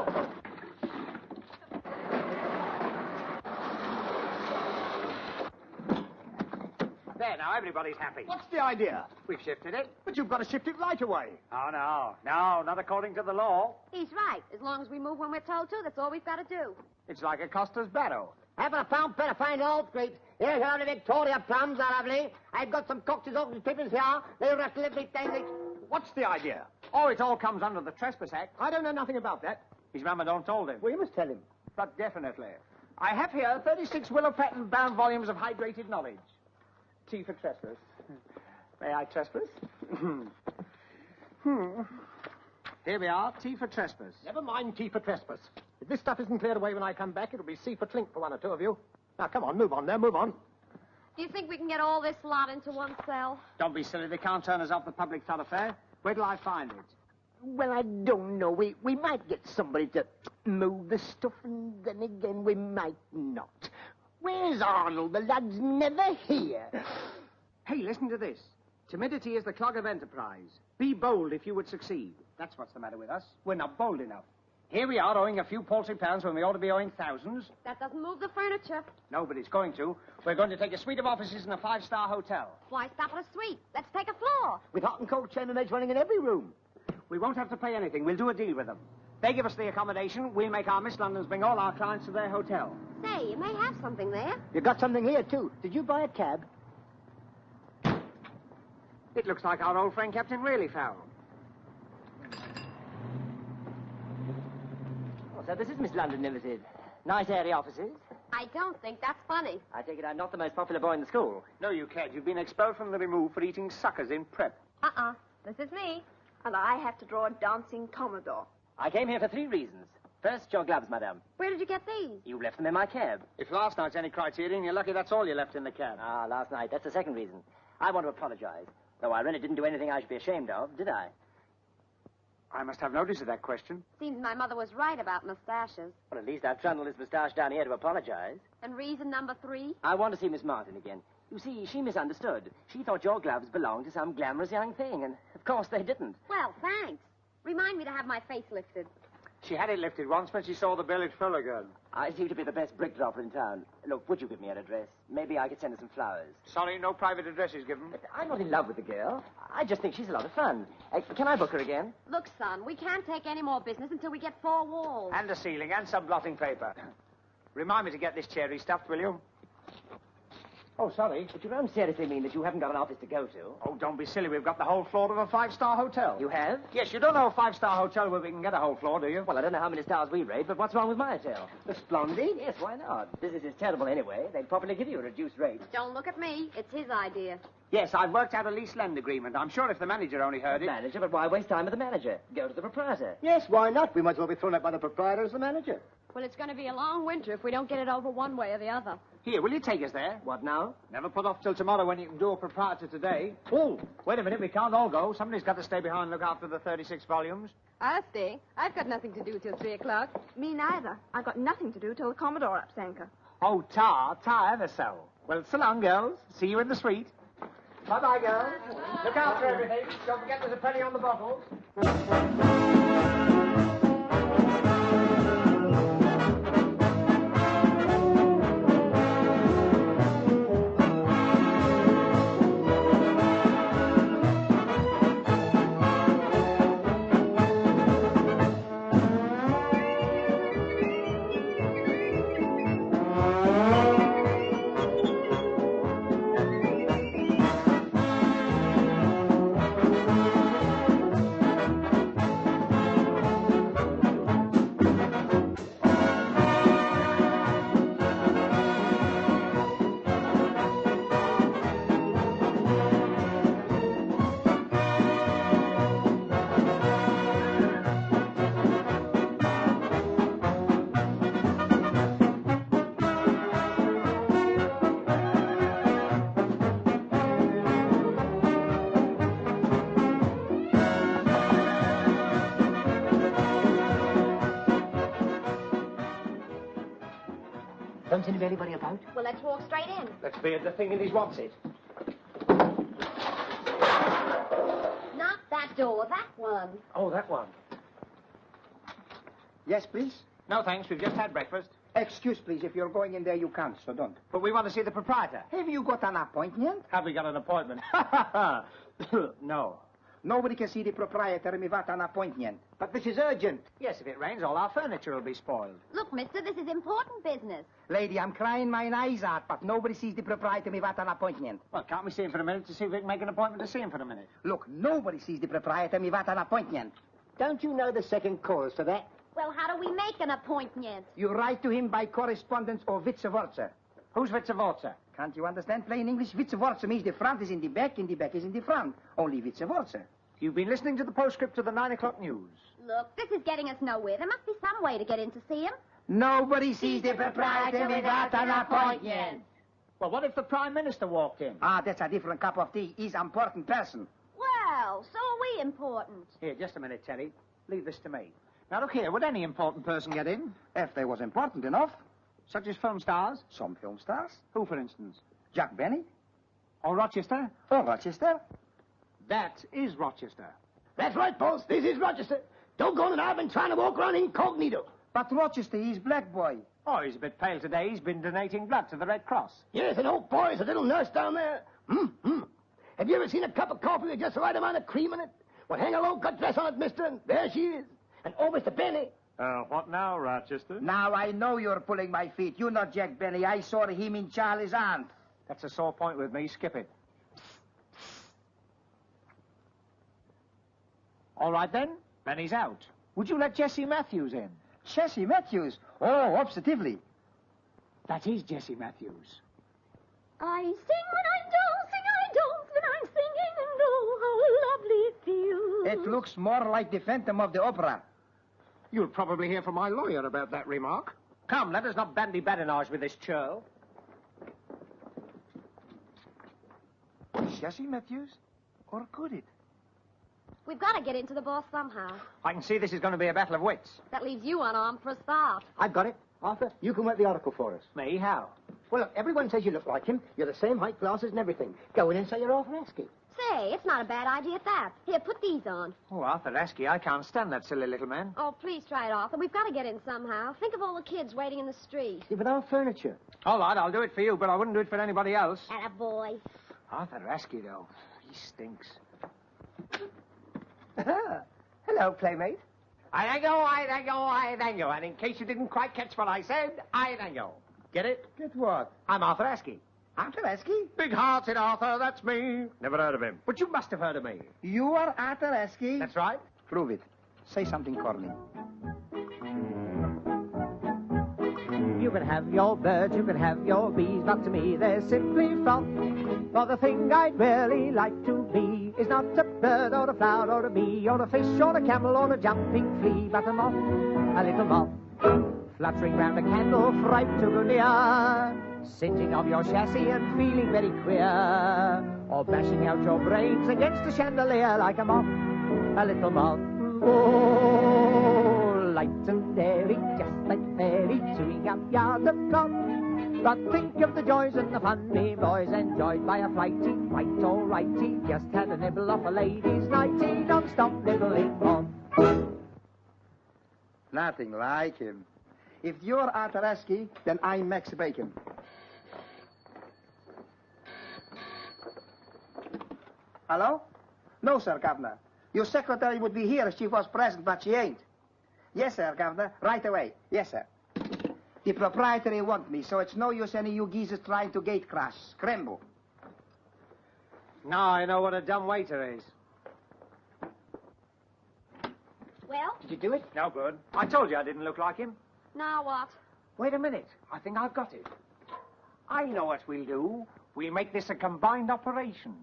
S: There, now, everybody's happy.
G: What's the idea?
S: We've shifted it.
G: But you've got to shift it right away.
S: Oh, no, not according to the law.
M: He's right. As long as we move when we're told to, that's all we've got to do.
S: It's like a Costa's barrow.
F: Having a pound better find Old Street. Here's your only Victoria plums, are lovely. I've got some cocktails, open pippins here. They rattle everything.
G: What's the idea?
S: Oh, it all comes under the Trespass Act.
G: I don't know nothing about that.
S: His mamma don't told him.
F: Well, you must tell him.
S: But definitely. I have here 36 willow patent bound volumes of hydrated knowledge. Tea for trespass. May I trespass? Here we are, tea for trespass.
G: Never mind tea for trespass. If this stuff isn't cleared away when I come back, it'll be C for clink for one or two of you. Now, come on, move on there, move on.
M: Do you think we can get all this lot into one cell?
S: Don't be silly. They can't turn us off the public thoroughfare. Where till I find it?
F: Well, I don't know. We might get somebody to move the stuff, and then again we might not. Where's Arnold? The lad's never here.
S: Hey, listen to this. Timidity is the clog of enterprise. Be bold if you would succeed. That's what's the matter with us. We're not bold enough. Here we are owing a few paltry pounds when we ought to be owing thousands.
M: That doesn't move the furniture.
S: Nobody's going to. We're going to take a suite of offices in a 5-star hotel.
M: Why stop at a suite? Let's take a floor.
F: With hot and cold chambermaids running in every room.
S: We won't have to pay anything. We'll do a deal with them. They give us the accommodation. We'll make our Miss Londons bring all our clients to their hotel.
M: Say, you may have something there.
F: You got something here, too. Did you buy a cab?
S: It looks like our old friend Captain Really Fowl.
C: Oh, so this is Miss London Ltd. Nice airy offices.
M: I don't think that's funny.
C: I take it I'm not the most popular boy in the school.
S: No, you can't. You've been expelled from the remove for eating suckers in prep.
M: This is me.
N: And I have to draw a dancing Commodore.
C: I came here for 3 reasons. First, your gloves, madame.
M: Where did you get these?
C: You left them in my cab.
S: If last night's any criterion, you're lucky that's all you left in the cab.
C: Ah, last night. That's the second reason. I want to apologize. Though I really didn't do anything I should be ashamed of, did I?
S: I must have notice of that question.
M: Seems my mother was right about mustaches.
C: Well, at least I've trundled this moustache down here to apologize.
M: And reason number 3?
C: I want to see Miss Martin again. You see, she misunderstood. She thought your gloves belonged to some glamorous young thing, and of course they didn't.
M: Well, thanks. Remind me to have my face lifted.
S: She had it lifted once when she saw the bill it fell again.
C: I seem to be the best brick dropper in town. Look, would you give me her address? Maybe I could send her some flowers.
S: Sorry, no private addresses given.
C: But I'm not in love with the girl. I just think she's a lot of fun. Can I book her again?
M: Look, son, we can't take any more business until we get 4 walls.
S: And a ceiling and some blotting paper. Remind me to get this cherry stuffed, will you?
C: Oh, sorry, but you don't seriously mean that you haven't got an office to go to?
S: Oh, don't be silly. We've got the whole floor of a 5-star hotel.
C: You have?
S: Yes, you don't know a 5-star hotel where we can get a whole floor, do you?
C: Well, I don't know how many stars we rate, but what's wrong with my hotel?
F: The Splendid?
C: Yes, why not? Business is terrible anyway. They'd probably give you a reduced rate.
M: Don't look at me. It's his idea.
S: Yes, I've worked out a lease-lend agreement. I'm sure if the manager only heard it...
C: Manager? But why waste time with the manager? Go to the proprietor.
F: Yes, why not? We might as well be thrown out by the proprietor as the manager.
J: Well, it's going to be a long winter if we don't get it over one way or the other.
S: Here, will you take us there?
C: What now?
S: Never put off till tomorrow when you can do a proprietor today. Oh, wait a minute. We can't all go. Somebody's got to stay behind and look after the 36 volumes.
K: I'll stay. I've got nothing to do till 3 o'clock.
N: Me neither. I've got nothing to do till the Commodore ups anchor.
S: Oh, tar ever so. Well, so long, girls. See you in the suite. Bye-bye, girls. Look after everything. Don't forget there's a penny on the bottles.
F: Don't seem to be anybody about.
M: Well, let's walk straight in.
S: Let's be at the thing in his what's it.
M: Not that door, that one.
S: Oh, that one.
Q: Yes, please?
S: No, thanks. We've just had breakfast.
Q: Excuse, please. If you're going in there, you can't, so don't.
S: But we want to see the proprietor.
Q: Have you got an appointment?
S: Have we got an appointment? No.
Q: Nobody can see the proprietor without an appointment.
S: But this is urgent. Yes, if it rains, all our furniture will be spoiled.
M: Look, mister, this is important business.
Q: Lady, I'm crying my eyes out, but nobody sees the proprietor without an appointment.
S: Well, can't we see him for a minute to see if we can make an appointment to see him for a minute?
Q: Look, nobody sees the proprietor without an appointment.
F: Don't you know the second chorus to that?
M: Well, how do we make an appointment?
Q: You write to him by correspondence or vice versa.
S: Who's vice versa?
Q: Can't you understand plain English? Vice versa means the front is in the back and the back is in the front. Only vice versa.
S: You've been listening to the postscript to the 9 o'clock news.
M: Look, this is getting us nowhere. There must be some way to get in to see him.
Q: Nobody sees the proprietor without an appointment.
S: Well, what if the Prime Minister walked in?
Q: Ah, that's a different cup of tea. He's an important person.
M: Well, so are we important.
S: Here, just a minute, Terry. Leave this to me. Now, look here. Would any important person get in?
Q: If they was important enough.
S: Such as film stars?
Q: Some film stars.
S: Who, for instance?
Q: Jack Benny.
S: Or Rochester?
Q: Or Rochester.
S: That is Rochester.
F: That's right, boss. This is Rochester. Doggone it, I've been trying to walk around incognito.
Q: But Rochester, he's black boy.
S: Oh, he's a bit pale today. He's been donating blood to the Red Cross.
F: Yes, and old boy's a little nurse down there. Have you ever seen a cup of coffee with just the right amount of cream in it? Well, hang a low-cut dress on it, mister, and there she is. And oh, Mr. Benny.
I: What now, Rochester?
Q: Now I know you're pulling my feet. You're not Jack Benny. I saw him in Charlie's aunt.
S: That's a sore point with me. Skip it. All right, then. Benny's out. Would you let Jessie Matthews in?
Q: Jessie Matthews? Oh, positively.
S: That is Jessie Matthews.
A: I sing when I'm dancing, I dance when I'm singing, and oh, how lovely it feels.
Q: It looks more like the Phantom of the Opera.
S: You'll probably hear from my lawyer about that remark. Come, let us not bandy badinage with this churl.
Q: Jessie Matthews? Or could it?
M: We've got to get into the boss somehow.
S: I can see this is going to be a battle of wits.
M: That leaves you unarmed for a start.
F: I've got it. Arthur, you can work the article for us.
S: Me? How?
F: Well, look, everyone says you look like him. You're the same height, glasses, and everything. Go in and say you're Arthur Askey.
M: Say, it's not a bad idea at that. Here, put these on.
S: Oh, Arthur Askey, I can't stand that silly little man.
M: Oh, please try it, Arthur. We've got to get in somehow. Think of all the kids waiting in the street.
F: Yeah, but our furniture.
S: All right, I'll do it for you, but I wouldn't do it for anybody else.
M: Attaboy.
S: Arthur Askey, though, he stinks.
Q: Hello, playmate.
S: I thank you. And in case you didn't quite catch what I said, I thank you. Get it?
Q: Get what?
S: I'm Arthur Askey.
Q: Arthur Askey?
S: Big-hearted Arthur, that's me.
I: Never heard of him.
S: But you must have heard of me.
Q: You are Arthur Askey?
S: That's right.
Q: Prove it. Say something corny.
H: You can have your birds, you can have your bees, but to me they're simply fun. For the thing I'd really like to be is not a bird or a flower or a bee or a fish or a camel or a jumping flea, but a moth, a little moth, fluttering round a candle, fright to go near, singeing of your chassis and feeling very queer, or bashing out your brains against a chandelier like a moth, a little moth. Oh, light and airy, just like fairy, chewing up yards of cloth. But think of the joys and the fun me boys enjoyed by a flighty, right or righty, just had a nibble off a lady's nighty, non-stop nibbling on.
Q: Nothing like him. If you're Arthur Askey, then I'm Max Bacon. Hello? No, sir, Governor. Your secretary would be here if she was present, but she ain't. Yes, sir, Governor. Right away. Yes, sir. The proprietary want me, so it's no use any you geezers trying to gate crash. Scramble.
S: Now I know what a dumb waiter is.
M: Well?
S: Did you do it? No good. I told you I didn't look like him.
M: Now what?
S: Wait a minute. I think I've got it. I know what we'll do. We'll make this a combined operation.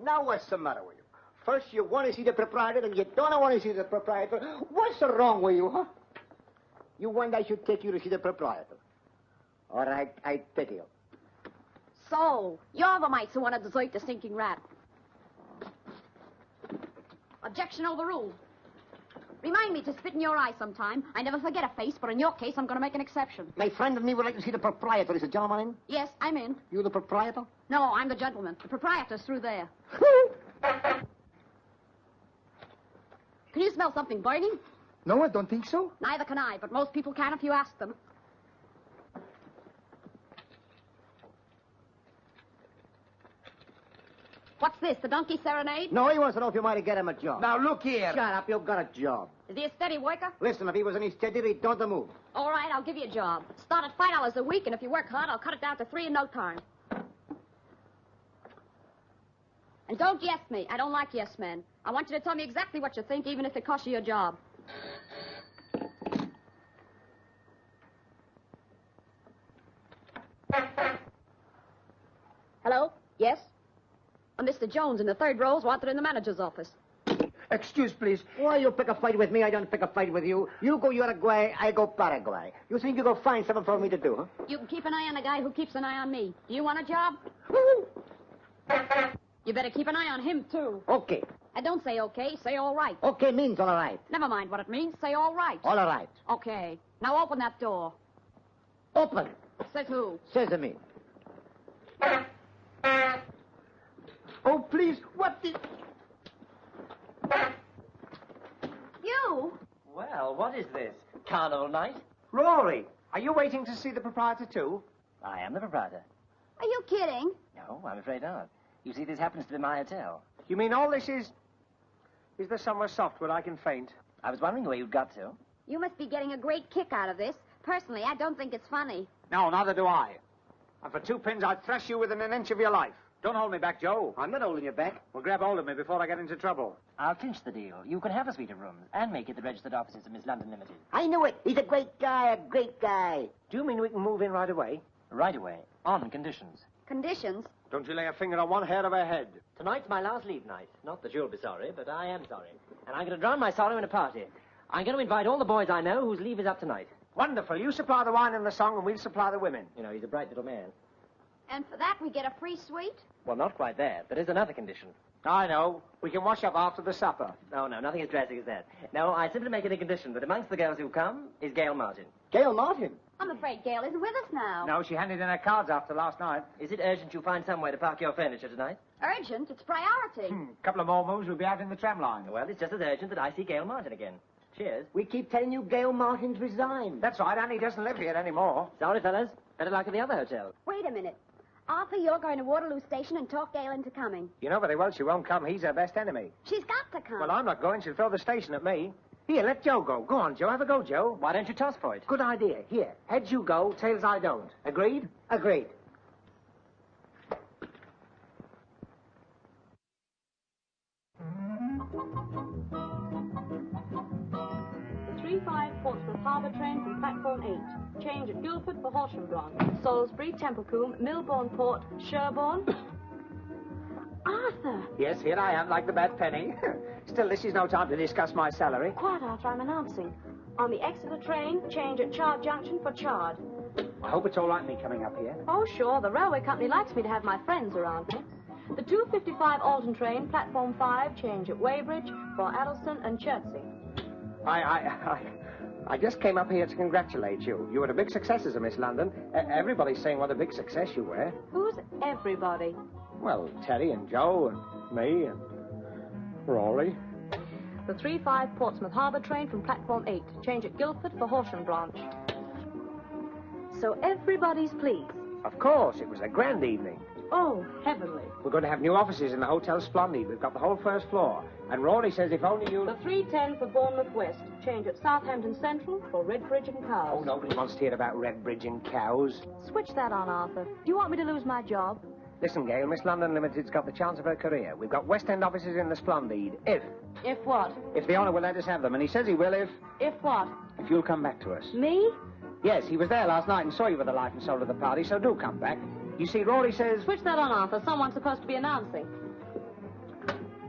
F: Now what's the matter with you? First you want to see the proprietor, and you don't want to see the proprietor. What's wrong with you, huh? You want I should take you to see the proprietor? All right, I take you.
M: So, you're the mites who want to desert the stinking rat. Objection overruled. Remind me to spit in your eye sometime. I never forget a face, but in your case, I'm going to make an exception.
F: My friend and me would like to see the proprietor. Is the gentleman in?
M: Yes, I'm in.
F: You the proprietor?
M: No, I'm the gentleman. The proprietor's through there. Can you smell something burning?
Q: No, I don't think so.
M: Neither can I, but most people can if you ask them. What's this, the donkey serenade?
F: No, he wants to know if you might get him a job.
Q: Now, look here.
F: Shut up, you've got a job.
M: Is he a steady worker?
F: Listen, if he was any steadier, he'd don't move.
M: All right, I'll give you a job. Start at $5 a week, and if you work hard, I'll cut it down to $3 in no time. And don't yes me. I don't like yes men. I want you to tell me exactly what you think, even if it costs you your job. Hello? Yes? Mr. Jones in the third row is wanted in the manager's office.
F: Excuse, please. Why you pick a fight with me? I don't pick a fight with you. You go Uruguay, I go Paraguay. You think you go find something for me to do, huh?
M: You can keep an eye on the guy who keeps an eye on me. Do you want a job? You better keep an eye on him, too.
F: Okay.
M: And don't say okay, say all right.
F: Okay means all right.
M: Never mind what it means, say all right.
F: All right.
M: Okay. Now open that door.
F: Open.
M: Says who?
F: Sesame.
Q: Oh, please, what the...
M: You?
C: Well, what is this? Carnival night?
S: Rory, are you waiting to see the proprietor, too?
C: I am the proprietor.
M: Are you kidding?
C: No, I'm afraid not. You see, this happens to be my hotel.
S: You mean all this is... Is there somewhere soft where I can faint?
C: I was wondering where you'd got to.
M: You must be getting a great kick out of this. Personally, I don't think it's funny.
S: No, neither do I. And for 2 pins, I'd thrash you within an inch of your life. Don't hold me back, Joe.
F: I'm not holding you back.
S: Well, grab hold of me before I get into trouble.
C: I'll clinch the deal. You can have a suite of rooms and make it the registered offices of Miss London Ltd.
F: I knew it. He's a great guy, a great guy.
S: Do you mean we can move in right away?
C: Right away, on conditions.
M: Conditions?
S: Don't you lay a finger on one hair of her head.
C: Tonight's my last leave night. Not that you'll be sorry, but I am sorry. And I'm going to drown my sorrow in a party. I'm going to invite all the boys I know whose leave is up tonight.
S: Wonderful. You supply the wine and the song, and we'll supply the women.
C: You know, he's a bright little man.
M: And for that, we get a free suite?
C: Well, not quite that. There is another condition.
S: I know. We can wash up after the supper.
C: No, nothing as drastic as that. No, I simply make it a condition that amongst the girls who come is Gail Martin.
F: Gail Martin?
M: I'm afraid Gail isn't with us now.
S: No, she handed in her cards after last night.
C: Is it urgent you find somewhere to park your furniture tonight?
M: Urgent? It's priority.
S: Couple of more moves, we'll be out in the tram line.
C: Well, it's just as urgent that I see Gail Martin again. Cheers.
F: We keep telling you Gail Martin's resigned.
S: That's right, Annie doesn't live here anymore.
C: Sorry, fellas. Better luck at the other hotel.
M: Wait a minute. Arthur, you're going to Waterloo Station and talk Gail into coming.
S: You know very well she won't come. He's her best enemy.
M: She's got to come.
S: Well, I'm not going. She'll throw the station at me. Here, let Joe go. Go on, Joe. Have a go, Joe.
C: Why don't you toss for it?
S: Good idea. Here, heads you go, tails I don't. Agreed?
F: Agreed.
P: The 3-5 Portsmouth Harbour train from platform 8. Change at Guildford for Horsham, Salisbury, Templecombe, Milbourne Port, Sherborne. Arthur!
S: Yes, here I am, like the bad penny. Still, this is no time to discuss my salary.
P: Quiet, Arthur, I'm announcing. On the Exeter train, change at Chard Junction for Chard.
S: I hope it's all right me coming up here.
P: Oh, sure, the railway company likes me to have my friends around me. The 2:55 Alton train, platform 5, change at Weybridge for Addleston and Chertsey.
S: I just came up here to congratulate you. You were a big success as a Miss London. Everybody's saying what a big success you were.
P: Who's everybody?
S: Well, Terry and Joe and me and Rory.
P: The 3:05 Portsmouth Harbour train from platform 8. Change at Guildford for Horsham branch. So everybody's pleased.
G: Of course, it was a grand evening.
P: Oh, heavenly.
G: We're going to have new offices in the Hotel Splendid. We've got the whole first floor. And Rory says if only you...
P: The 3:10 for Bournemouth West. Change at Southampton Central for Redbridge and Cows.
G: Oh, nobody wants to hear about Redbridge and cows.
P: Switch that on, Arthur. Do you want me to lose my job?
G: Listen, Gail, Miss London Limited's got the chance of her career. We've got West End offices in the Splendid.
P: If what?
G: If the owner will let us have them. And he says he will
P: If what?
G: if you'll come back to us.
P: Me?
G: Yes, he was there last night and saw you with the life and soul of the party, so do come back. You see, Rory says...
P: Switch that on, Arthur. Someone's supposed to be announcing.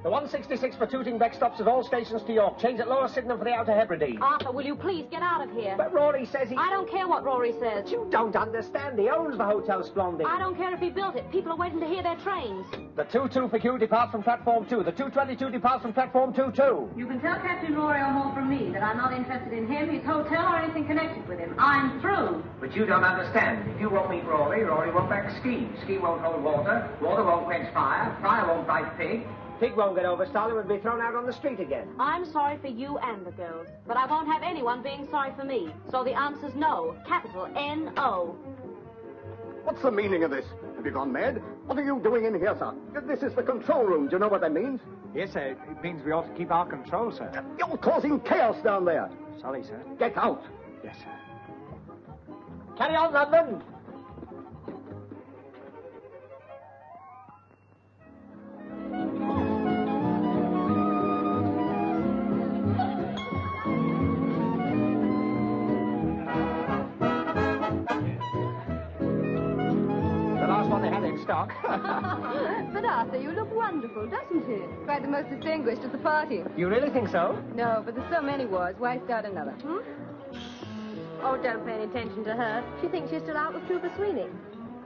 G: The 166 for Tooting Beck stops at all stations to York. Change at Lower Sydenham for the Outer Hebrides.
P: Arthur, will you please get out of here?
G: But Rory says he...
P: I don't care what Rory says.
G: You don't understand. He owns the Hotel Splendid.
P: I don't care if he built it. People are waiting to hear their trains.
G: The 22 for Q departs from platform 2. The 222 departs from platform 2-2.
P: You can tell Captain Rory O'More from me that I'm not interested in him, his hotel, or anything connected with him. I'm through.
G: But you don't understand. If you won't meet Rory, Rory won't back Ski. Ski won't hold water. Water won't quench fire. Fire won't fight Pig. Pig won't get over Stalin and be thrown out on the street again.
P: I'm sorry for you and the girls, but I won't have anyone being sorry for me. So the answer's no. Capital N-O.
F: What's the meaning of this? Have you gone mad? What are you doing in here, sir? This is the control room. Do you know what that means?
S: Yes, sir. It means we ought to keep our control, sir.
F: You're causing chaos down there.
S: Sorry, sir.
F: Get out.
S: Yes, sir.
G: Carry on, London. Stock.
K: But Arthur, you look wonderful, doesn't he? Quite the most distinguished at the party.
G: You really think so?
K: No, but there's so many wars. Why start another? Hmm? Oh, don't pay any attention to her. She thinks you're still out with Trooper Sweeney.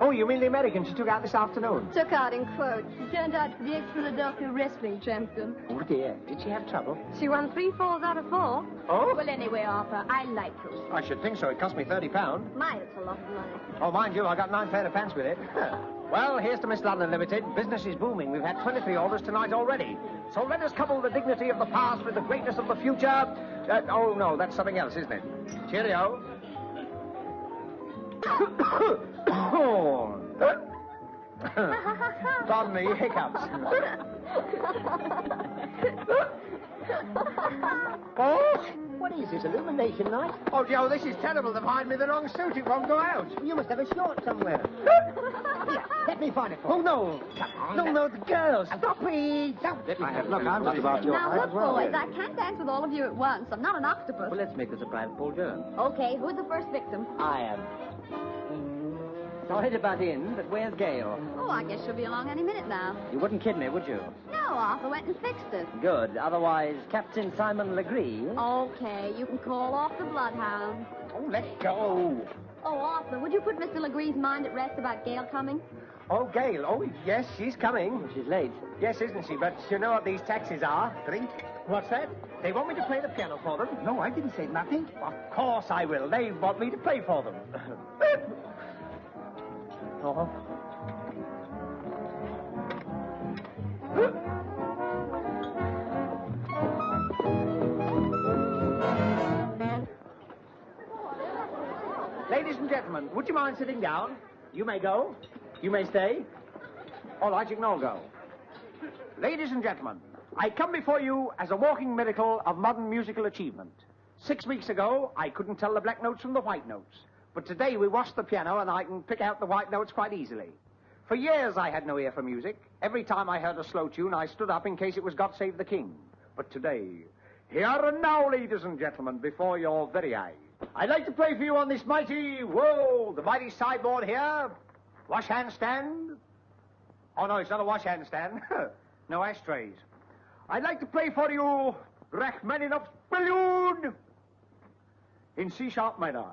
G: Oh, you mean the American she took out this afternoon?
K: Took out in quotes. She turned out to be the ex-Philadelphia wrestling champion.
G: Oh, dear. Did she have trouble?
K: She won 3 falls out of 4.
G: Oh?
K: Well, anyway, Arthur, I like Bruce.
G: I should think so. It cost me £30.
K: My, it's a lot of money.
G: Oh, mind you, I got 9 pair of pants with it. Well, here's to Miss London Limited. Business is booming. We've had 23 orders tonight already. So let us couple the dignity of the past with the greatness of the future. Oh, no, that's something else, isn't it? Cheerio. Pardon me, hiccups.
F: Oh, what is this, illumination night?
G: Oh, Joe, this is terrible. They've hired me the wrong suit. It won't go out.
F: You must have a short somewhere. Here, let me find it for you.
G: Oh, no. No, the girls.
F: Stop it. Stop.
G: Look, I'm just about your
E: Now,
G: height
E: look,
G: as well.
E: boys, I can't dance with all of you at once. I'm not an octopus.
C: Well, let's make this a blindfold girl.
E: Okay, who's the first victim?
C: I am. Sorry to butt in, but where's Gail?
E: Oh, I guess she'll be along any minute now.
C: You wouldn't kid me, would you?
E: No, Arthur went and fixed it.
C: Good. Otherwise, Captain Simon Legree.
E: Okay, you can call off the bloodhound.
G: Oh, let go.
E: Oh, Arthur, would you put Mr. Legree's mind at rest about Gail coming?
G: Oh, Gail. Oh, yes, she's coming.
C: She's late.
G: Yes, isn't she? But you know what these taxis are? Drink. What's that? They want me to play the piano for them?
Q: No, I didn't say nothing.
G: Of course I will. They want me to play for them. Oh. Ladies and gentlemen, would you mind sitting down? You may go. You may stay. All right, you can all go. Ladies and gentlemen, I come before you as a walking miracle of modern musical achievement. 6 weeks ago, I couldn't tell the black notes from the white notes. But today we washed the piano and I can pick out the white notes quite easily. For years I had no ear for music. Every time I heard a slow tune, I stood up in case it was God Save the King. But today, here and now, ladies and gentlemen, before your very eyes, I'd like to play for you on this mighty, the mighty sideboard here. Wash hand stand. Oh, no, it's not a wash hand stand. No ashtrays. I'd like to play for you Rachmaninoff's Prelude in C-sharp minor.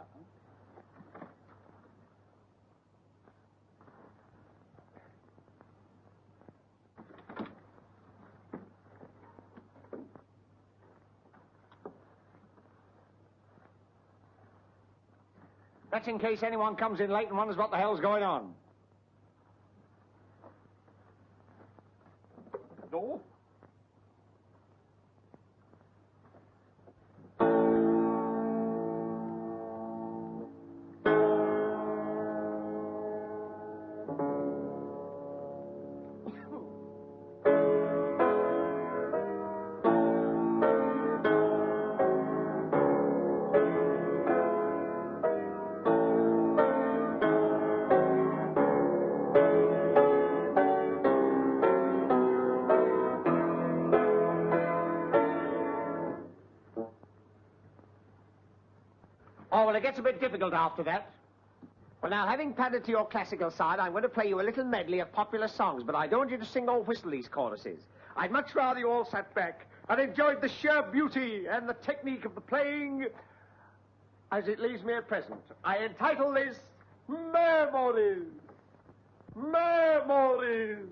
G: That's in case anyone comes in late and wonders what the hell's going on. No.
S: Oh, well, it gets a bit difficult after that. Well, now, having padded to your classical side, I'm going to play you a little medley of popular songs, but I don't want you to sing or whistle these choruses. I'd much rather you all sat back and enjoyed the sheer beauty and the technique of the playing as it leaves me at present. I entitle this Memories. Memories.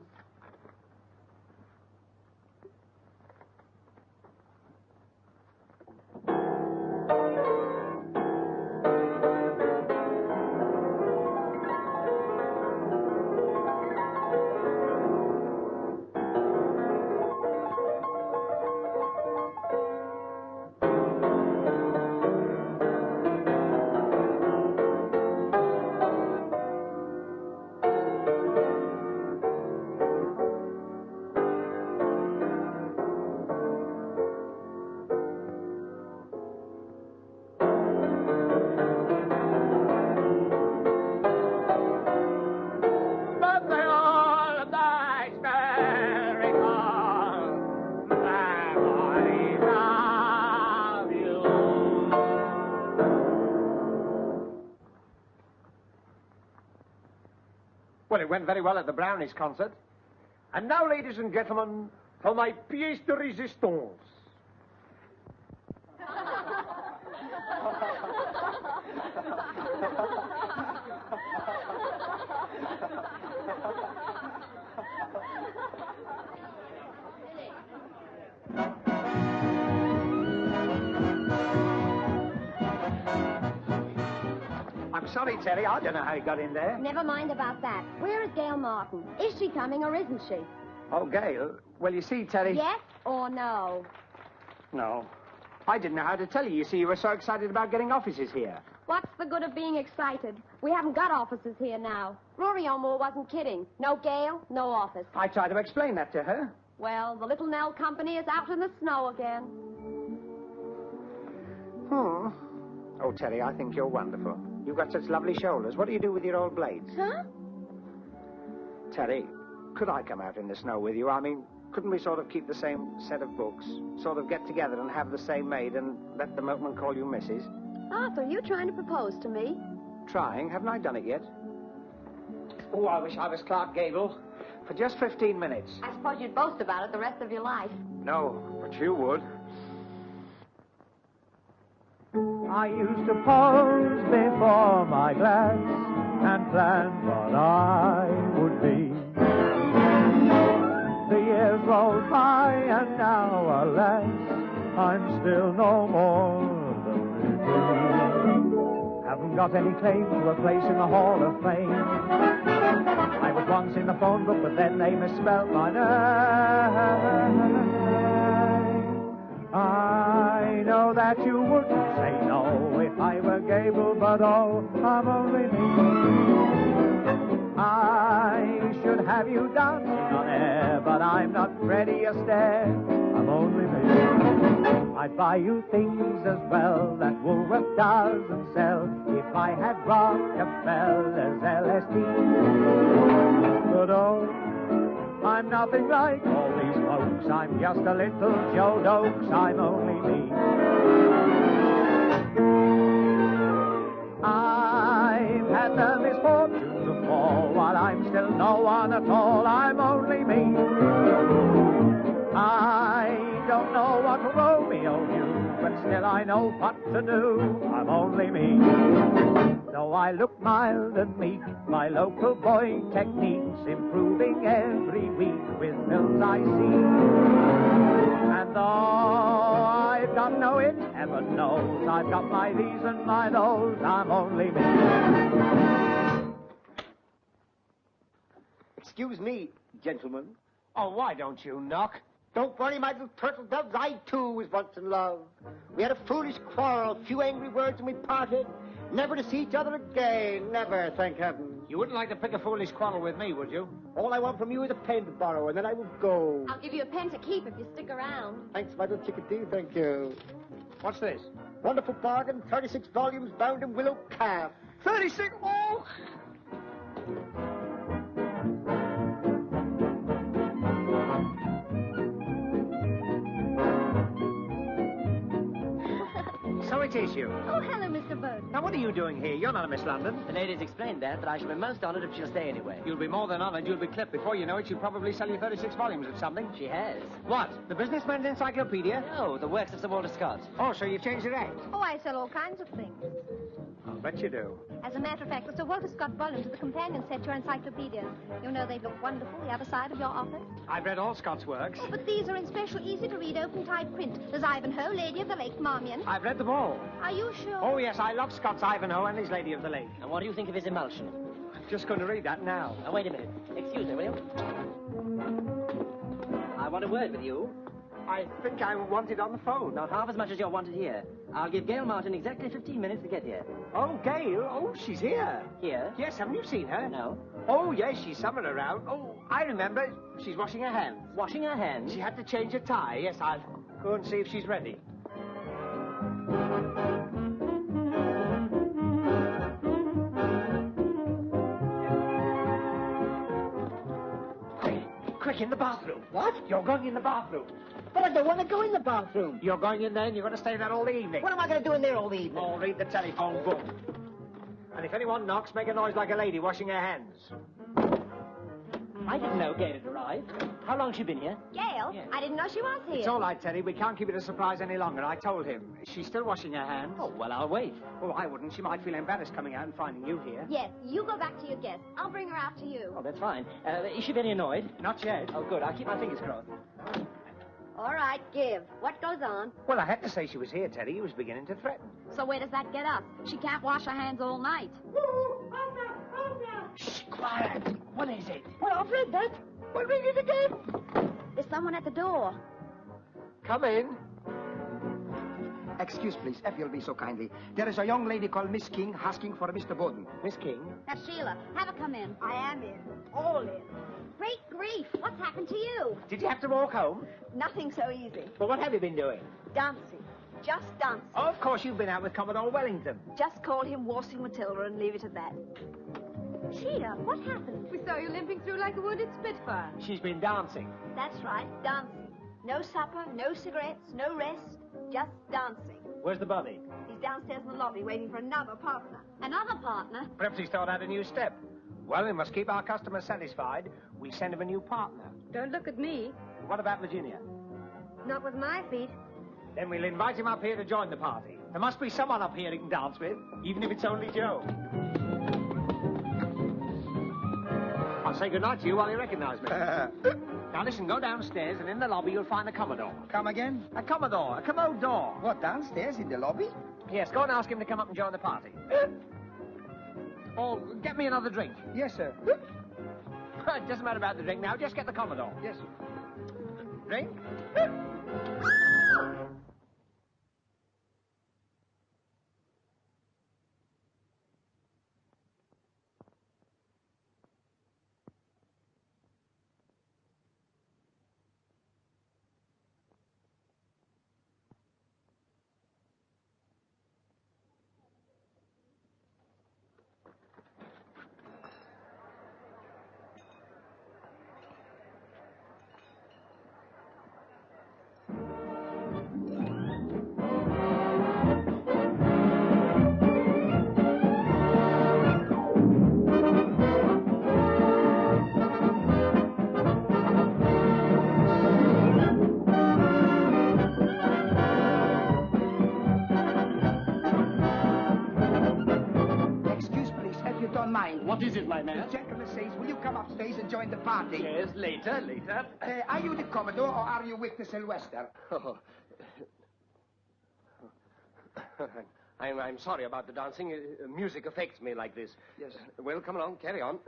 S: Well, it went very well at the Brownies concert. And now, ladies and gentlemen, for my pièce de résistance. I'm sorry, Terry. I don't know how you got in there.
M: Never mind about that. Where is Gail Martin? Is she coming or isn't she?
S: Oh, Gail. Well, you see, Terry...
M: Yes or no?
S: No. I didn't know how to tell you. You see, you were so excited about getting offices here.
M: What's the good of being excited? We haven't got offices here now. Rory O'Moore wasn't kidding. No Gail, no office.
S: I tried to explain that to her.
M: Well, the Little Nell Company is out in the snow again.
S: Oh, Terry, I think you're wonderful. You've got such lovely shoulders. What do you do with your old blades?
M: Huh?
S: Terry, could I come out in the snow with you? I mean, couldn't we sort of keep the same set of books? Sort of get together and have the same maid and let the milkman call you Mrs.?
M: Arthur, you trying to propose to me?
S: Trying? Haven't I done it yet? Oh, I wish I was Clark Gable. For just 15 minutes.
M: I suppose you'd boast about it the rest of your life.
S: No, but you would.
H: I used to pose before my glass and plan what I would be. The years rolled by and now, alas, I'm still no more than me. Haven't got any claim to a place in the Hall of Fame. I was once in the phone book, but then they misspelled my name. I know that you wouldn't say no if I were Gable, but oh, I'm only me. I should have you dancing on air, but I'm not Freddie Astaire. I'm only me. I'd buy you things as well that Woolworth doesn't sell if I had Rockefeller's LSD. But oh, I'm nothing like all these folks. I'm just a little Joe Dokes. I'm only me. I've had the misfortune to fall while I'm still no one at all. I'm only me. I don't know what Romeo knew, but still I know what to do. I'm only me. Though I look mild and meek, my local boy techniques improving every week with films I see. And though I've got no it, heaven knows, I've got my these and my those. I'm only me.
F: Excuse me, gentlemen.
S: Oh, why don't you knock?
F: Don't worry, my little turtle doves. I, too, was once in love. We had a foolish quarrel, a few angry words, and we parted. Never to see each other again. Never, thank heaven.
S: You wouldn't like to pick a foolish quarrel with me, would you?
F: All I want from you is a pen to borrow, and then I will go.
M: I'll give you a pen to keep if you stick around.
F: Thanks, my little chickadee, thank you.
S: What's this?
F: Wonderful bargain, 36 volumes bound in willow calf.
S: 36? Oh!
G: it is you.
J: Oh, hello, Mr. Bowden.
G: Now, what are you doing here? You're not a Miss London.
C: The lady's explained that, but I shall be most honoured if she'll stay anyway.
G: You'll be more than honoured. You'll be clipped. Before you know it, she'll probably sell you 36 volumes of something.
C: She has.
G: What? The Businessman's Encyclopedia?
C: No, the works of Sir Walter Scott.
G: Oh, so you've changed your act?
J: Oh, I sell all kinds of things.
G: I'll bet you do.
J: As a matter of fact, the Sir Walter Scott volumes are the companion set to your encyclopedias. You know they look wonderful the other side of your office.
G: I've read all Scott's works.
J: Oh, but these are in special, easy-to-read, open-type print. There's Ivanhoe, Lady of the Lake, Marmion.
G: I've read them all.
J: Are you sure?
G: Oh, yes, I love Scott's Ivanhoe and his Lady of the Lake.
C: And what do you think of his emulsion?
G: I'm just going to read that now.
C: Now, wait a minute. Excuse me, will you? I want a word with you.
G: I think I want it on the phone.
C: Not half as much as you're wanted here. I'll give Gail Martin exactly 15 minutes to get here.
G: Oh, Gail? Oh, she's here.
C: Here?
G: Yes, haven't you seen her?
C: No.
G: Oh, yes, she's somewhere around. Oh, I remember. She's washing her hands.
C: Washing her hands?
G: She had to change her tie. Yes, I'll go and see if she's ready. Quick, in the bathroom.
F: What?
G: You're going in the bathroom.
F: But I don't want to go in the bathroom.
G: You're going in there and you're going to stay there all the evening.
F: What am I going to do in there all the evening?
G: Oh, read the telephone book. And if anyone knocks, make a noise like a lady washing her hands.
C: I didn't know Gail had arrived. How long has she been here?
M: Gail?
C: Yes.
M: I didn't know she was here.
G: It's all right, Teddy. We can't keep it a surprise any longer. I told him. She's still washing her hands.
C: Oh, well, I'll wait.
G: Oh, I wouldn't. She might feel embarrassed coming out and finding you here.
M: Yes, you go back to your guest. I'll bring her out to you.
C: Oh, that's fine. Is she very annoyed?
G: Not yet.
C: Oh, good. I'll keep my fingers crossed.
M: All right, give. What goes on?
G: Well, I had to say she was here, Teddy. He was beginning to threaten.
M: So where does that get us? She can't wash her hands all night.
G: Shh, quiet. What is it?
F: Well, I've read that. Well, read it again.
M: There's someone at the door.
G: Come in.
Q: Excuse, please, if you'll be so kindly. There is a young lady called Miss King asking for Mr. Bowden.
G: Miss King?
M: That's Sheila. Have her come in.
N: I am in. All in.
M: Great grief. What's happened to you?
G: Did you have to walk home?
N: Nothing so easy.
G: Well, what have you been doing?
N: Dancing. Just dancing.
G: Oh, of course, you've been out with Commodore Wellington.
N: Just call him Waltzing Matilda and leave it at that.
M: Sheila, what happened?
K: We saw you limping through like a wounded Spitfire.
G: She's been dancing.
N: That's right, dancing. No supper, no cigarettes, no rest, just dancing.
G: Where's the body?
N: He's downstairs in the lobby waiting for another partner.
M: Another partner?
G: Perhaps he's thought out a new step. Well, we must keep our customers satisfied. We send him a new partner.
K: Don't look at me.
G: What about Virginia?
J: Not with my feet.
G: Then we'll invite him up here to join the party. There must be someone up here he can dance with, even if it's only Joe. I'll say goodnight to you while you recognize me. Now listen, go downstairs and in the lobby you'll find a Commodore.
Q: Come again?
G: A Commodore, a commode door.
Q: What, downstairs in the lobby?
G: Yes, go and ask him to come up and join the party. Oh, get me another drink.
Q: Yes, sir.
G: It doesn't matter about the drink now, just get the Commodore.
Q: Yes, sir.
G: Drink?
Q: What is it, my man? The gentleman says, will you come upstairs and join the party?
G: Yes, later.
Q: Are you the Commodore or are you with the Sylvester?
G: Oh. I'm sorry about the dancing. Music affects me like this.
Q: Yes.
G: Well, come along, carry on.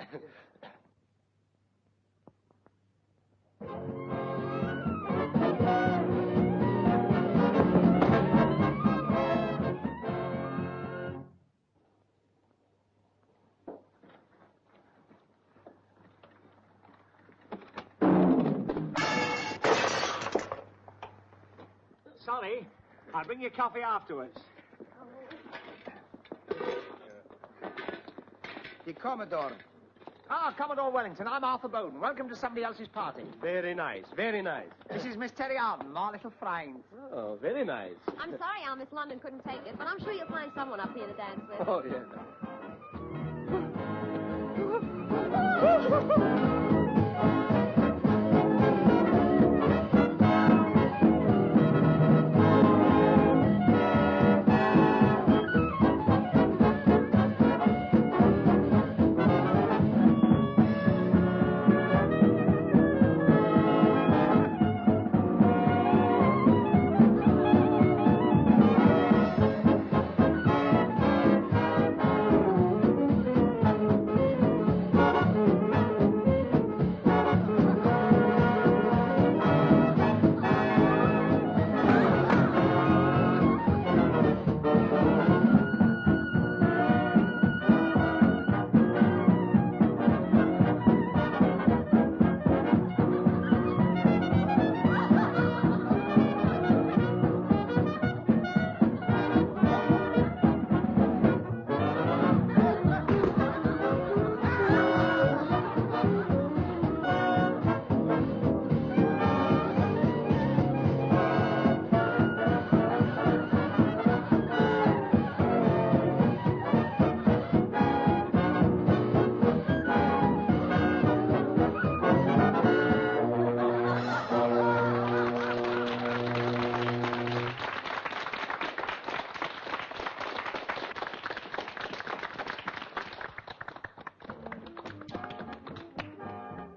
G: Sorry, I'll bring you coffee afterwards.
Q: The Commodore.
S: Ah, Commodore Wellington, I'm Arthur Bowden. Welcome to somebody else's party.
G: Very nice, very nice.
S: This is Miss Terry Arden, my little friend.
G: Oh, very nice.
M: I'm sorry our Miss London couldn't take it, but I'm sure you'll find someone up here to dance with.
G: Oh, yeah.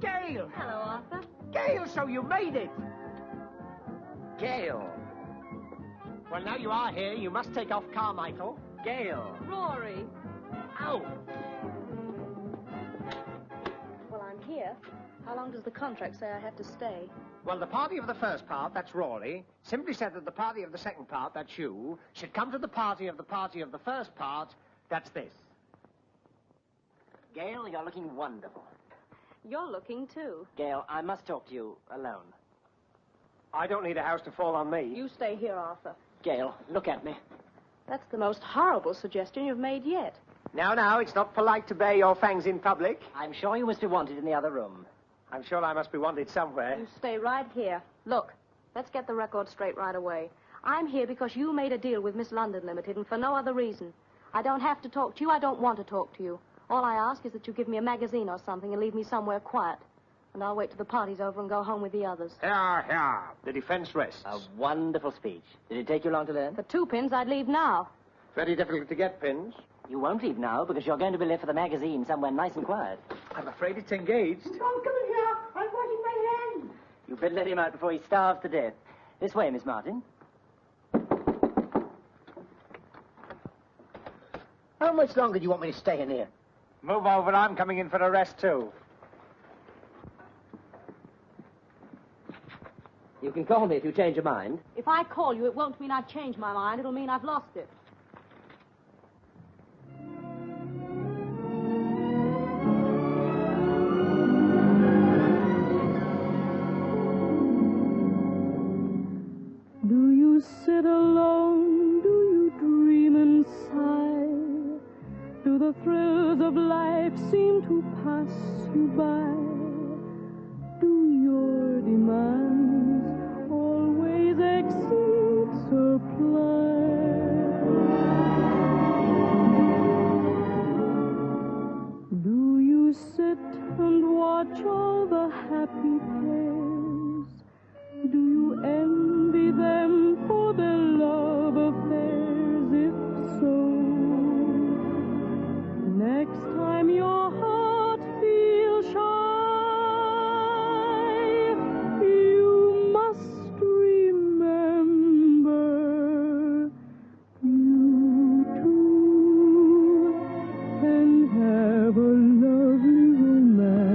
S: Gail!
J: Hello, Arthur.
S: Gail, so you made it!
C: Gail.
S: Well, now you are here, you must take off Carmichael.
C: Gail.
J: Rory.
S: Ow!
P: Well, I'm here. How long does the contract say I have to stay?
S: Well, the party of the first part, that's Rory, simply said that the party of the second part, that's you, should come to the party of the first part, that's this.
C: Gail, you're looking wonderful.
P: You're looking, too.
C: Gail, I must talk to you alone.
S: I don't need a house to fall on me.
P: You stay here, Arthur.
C: Gail, look at me.
P: That's the most horrible suggestion you've made yet.
S: Now, it's not polite to bare your fangs in public.
C: I'm sure you must be wanted in the other room.
S: I'm sure I must be wanted somewhere.
P: You stay right here. Look, let's get the record straight right away. I'm here because you made a deal with Miss London Ltd. and for no other reason. I don't have to talk to you. I don't want to talk to you. All I ask is that you give me a magazine or something and leave me somewhere quiet. And I'll wait till the party's over and go home with the others.
S: Here. The defense rests.
C: A wonderful speech. Did it take you long to learn?
P: For 2 pins, I'd leave now.
S: Very difficult to get pins.
C: You won't leave now because you're going to be left for the magazine somewhere nice and quiet.
S: I'm afraid it's engaged.
F: Don't come in here. I'm washing my hands.
C: You better let him out before he starves to death. This way, Miss Martin.
F: How much longer do you want me to stay in here?
S: Move over, I'm coming in for a rest, too.
C: You can call me if you change your mind.
P: If I call you, it won't mean I've changed my mind. It'll mean I've lost it.
A: Do you sit alone? Do you dream and sigh? Do the thrills of life seem to pass you by? Do your demands always exceed supply? Do you sit and watch all the happy pairs? Do you envy them for their love affairs? If so, next time your heart feels shy, you must remember you too can have a lovely romance.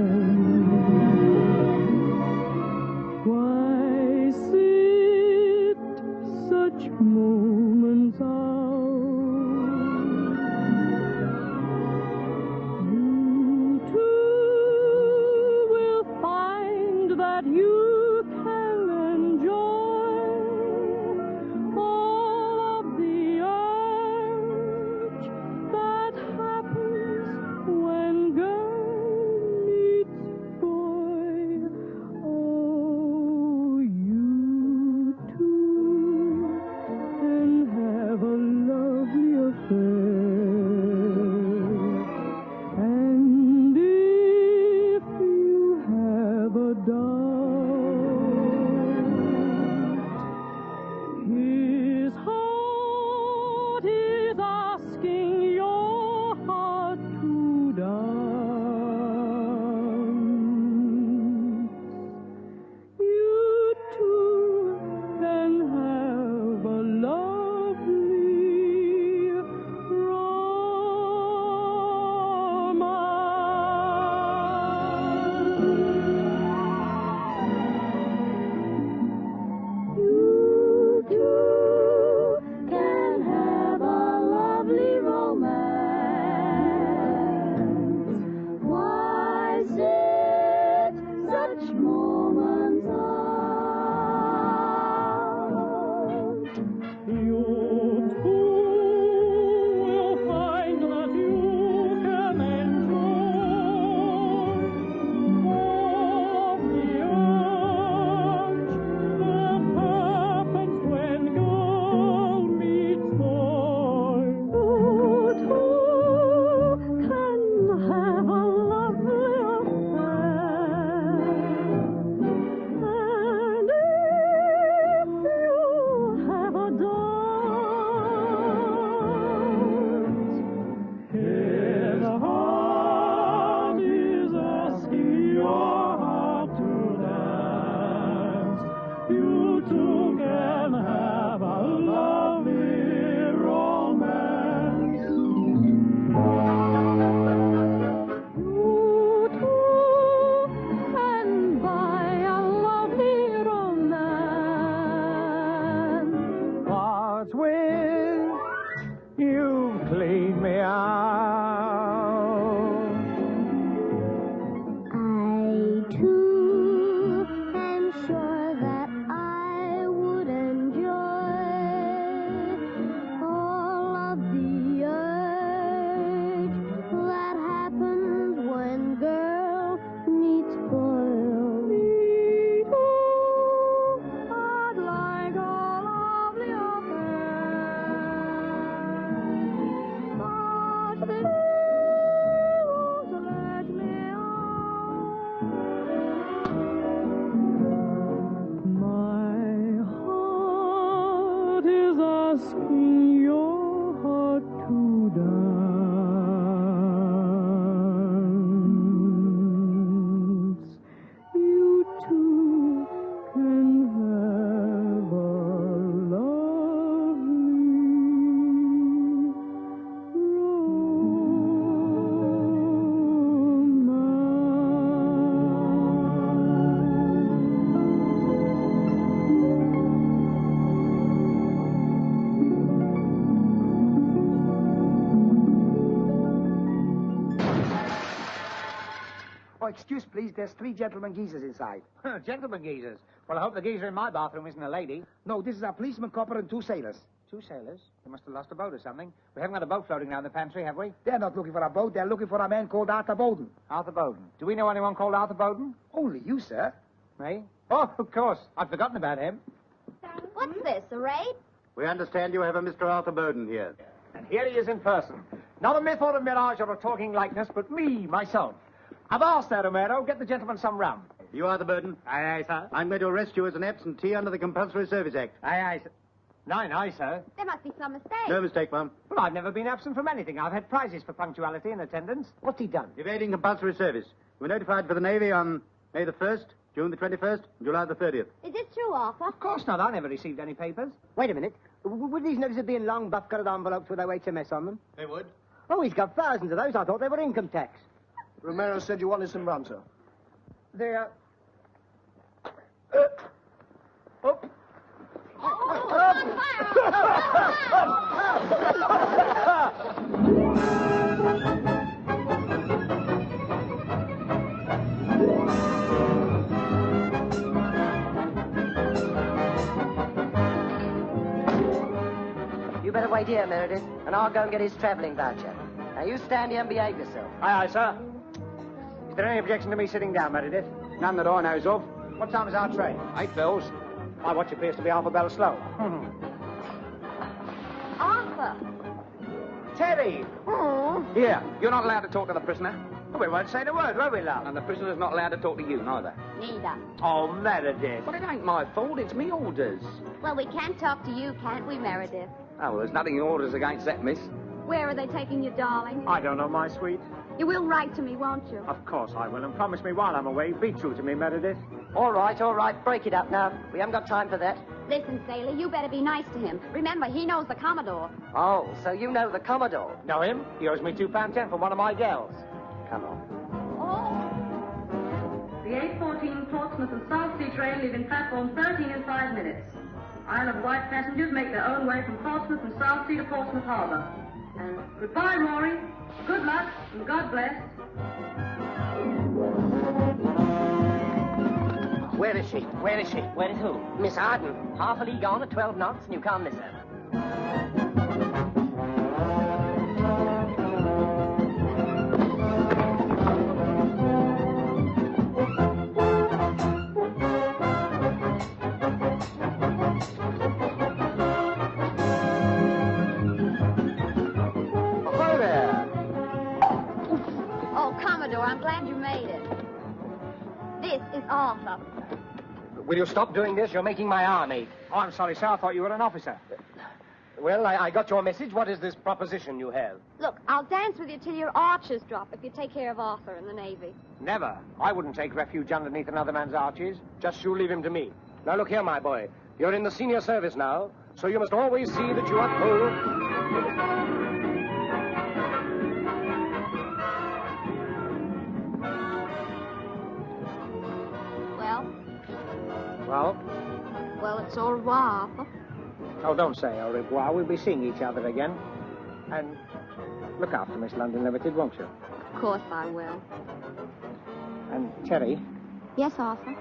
H: clean me out.
E: I too am sure that I would enjoy all of the urge that happens when girl meets boy. Me too, I'd like all of the affairs, but they won't let me
A: My heart is asking your heart to dance. You too can have a lovely
Q: Oh, excuse, please. There's 3 gentlemen geezers inside.
G: Gentlemen geezers. Well, I hope the geezer in my bathroom isn't a lady.
Q: No, this is a policeman, copper, and 2 sailors.
G: 2 sailors? They must have lost a boat or something. We haven't got a boat floating down the pantry, have we?
Q: They're not looking for a boat. They're looking for a man called Arthur Bowden.
G: Arthur Bowden. Do we know anyone called Arthur Bowden?
Q: Only you, sir.
G: Me? Oh, of course. I'd forgotten about him.
M: What's this, a raid?
B: We understand you have a Mr. Arthur Bowden here.
G: And here he is in person. Not a myth or a mirage or a talking likeness, but me, myself. I've asked there, Romero. Get the gentleman some rum.
B: You Arthur Bowden?
G: Aye, aye, sir.
B: I'm going to arrest you as an absentee under the Compulsory Service Act.
G: Aye, aye, sir. Aye, aye, sir.
M: There must be some mistake.
B: No mistake, ma'am.
G: Well, I've never been absent from anything. I've had prizes for punctuality and attendance. What's he done?
B: Evading compulsory service. You were notified for the Navy on May the 1st, June the 21st, and July the 30th.
M: Is this true, Arthur?
G: Of course not. I never received any papers.
F: Wait a minute. Would these notices be in long buff-coloured envelopes with their HMS on them?
B: They would.
F: Oh, he's got thousands of those. I thought they were income tax.
Q: Romero said you wanted some rum, sir.
G: There.
C: You better wait here, Meredith, and I'll go and get his travelling voucher. Now, you stand here and behave yourself.
G: Aye, aye, sir. Is there any objection to me sitting down, Meredith?
S: None that I knows of.
G: What time is our train?
S: 8 bells.
G: My watch appears to be half a bell slow.
M: Arthur!
G: Terry!
S: Here, you're not allowed to talk to the prisoner.
G: Well, we won't say the word, will we, love?
S: And the prisoner's not allowed to talk to you, neither.
M: Neither.
G: Oh, Meredith.
S: Well, it ain't my fault. It's me orders.
M: Well, we can talk to you, can't we, Meredith?
S: Oh, well, there's nothing in orders against that, miss.
J: Where are they taking you, darling?
G: I don't know, my sweet.
J: You will write to me, won't you?
G: Of course I will, and promise me while I'm away, be true to me, Meredith.
C: All right, break it up now. We haven't got time for that.
M: Listen, Sailor, you better be nice to him. Remember, he knows the Commodore.
C: Oh, so you know the Commodore.
G: Know him? He owes me £2.10 for one of my gals.
C: Come on.
T: The 8:14 Portsmouth and South Sea train leaving platform 13 in 5 minutes. Isle of Wight passengers make their own way from Portsmouth and South Sea to Portsmouth Harbour. And goodbye, Rory. Good luck, and God bless.
C: Where is she? Where is she? Where is who? Miss Arden. Half a league on at 12 knots, and you can't miss her.
M: I'm glad you made it. This is Arthur.
G: Will you stop doing this? You're making my arm ache. Oh, I'm sorry, sir. I thought you were an officer. Well, I got your message. What is this proposition you have?
M: Look, I'll dance with you till your arches drop if you take care of Arthur in the Navy.
G: Never. I wouldn't take refuge underneath another man's arches. Just you leave him to me. Now, look here, my boy. You're in the senior service now, so you must always see that you are full. Well?
M: Well, it's au revoir, Arthur.
G: Oh, don't say au revoir. We'll be seeing each other again. And look after Miss London Ltd, won't you?
E: Of course I will.
G: And Terry,
E: Yes, Arthur?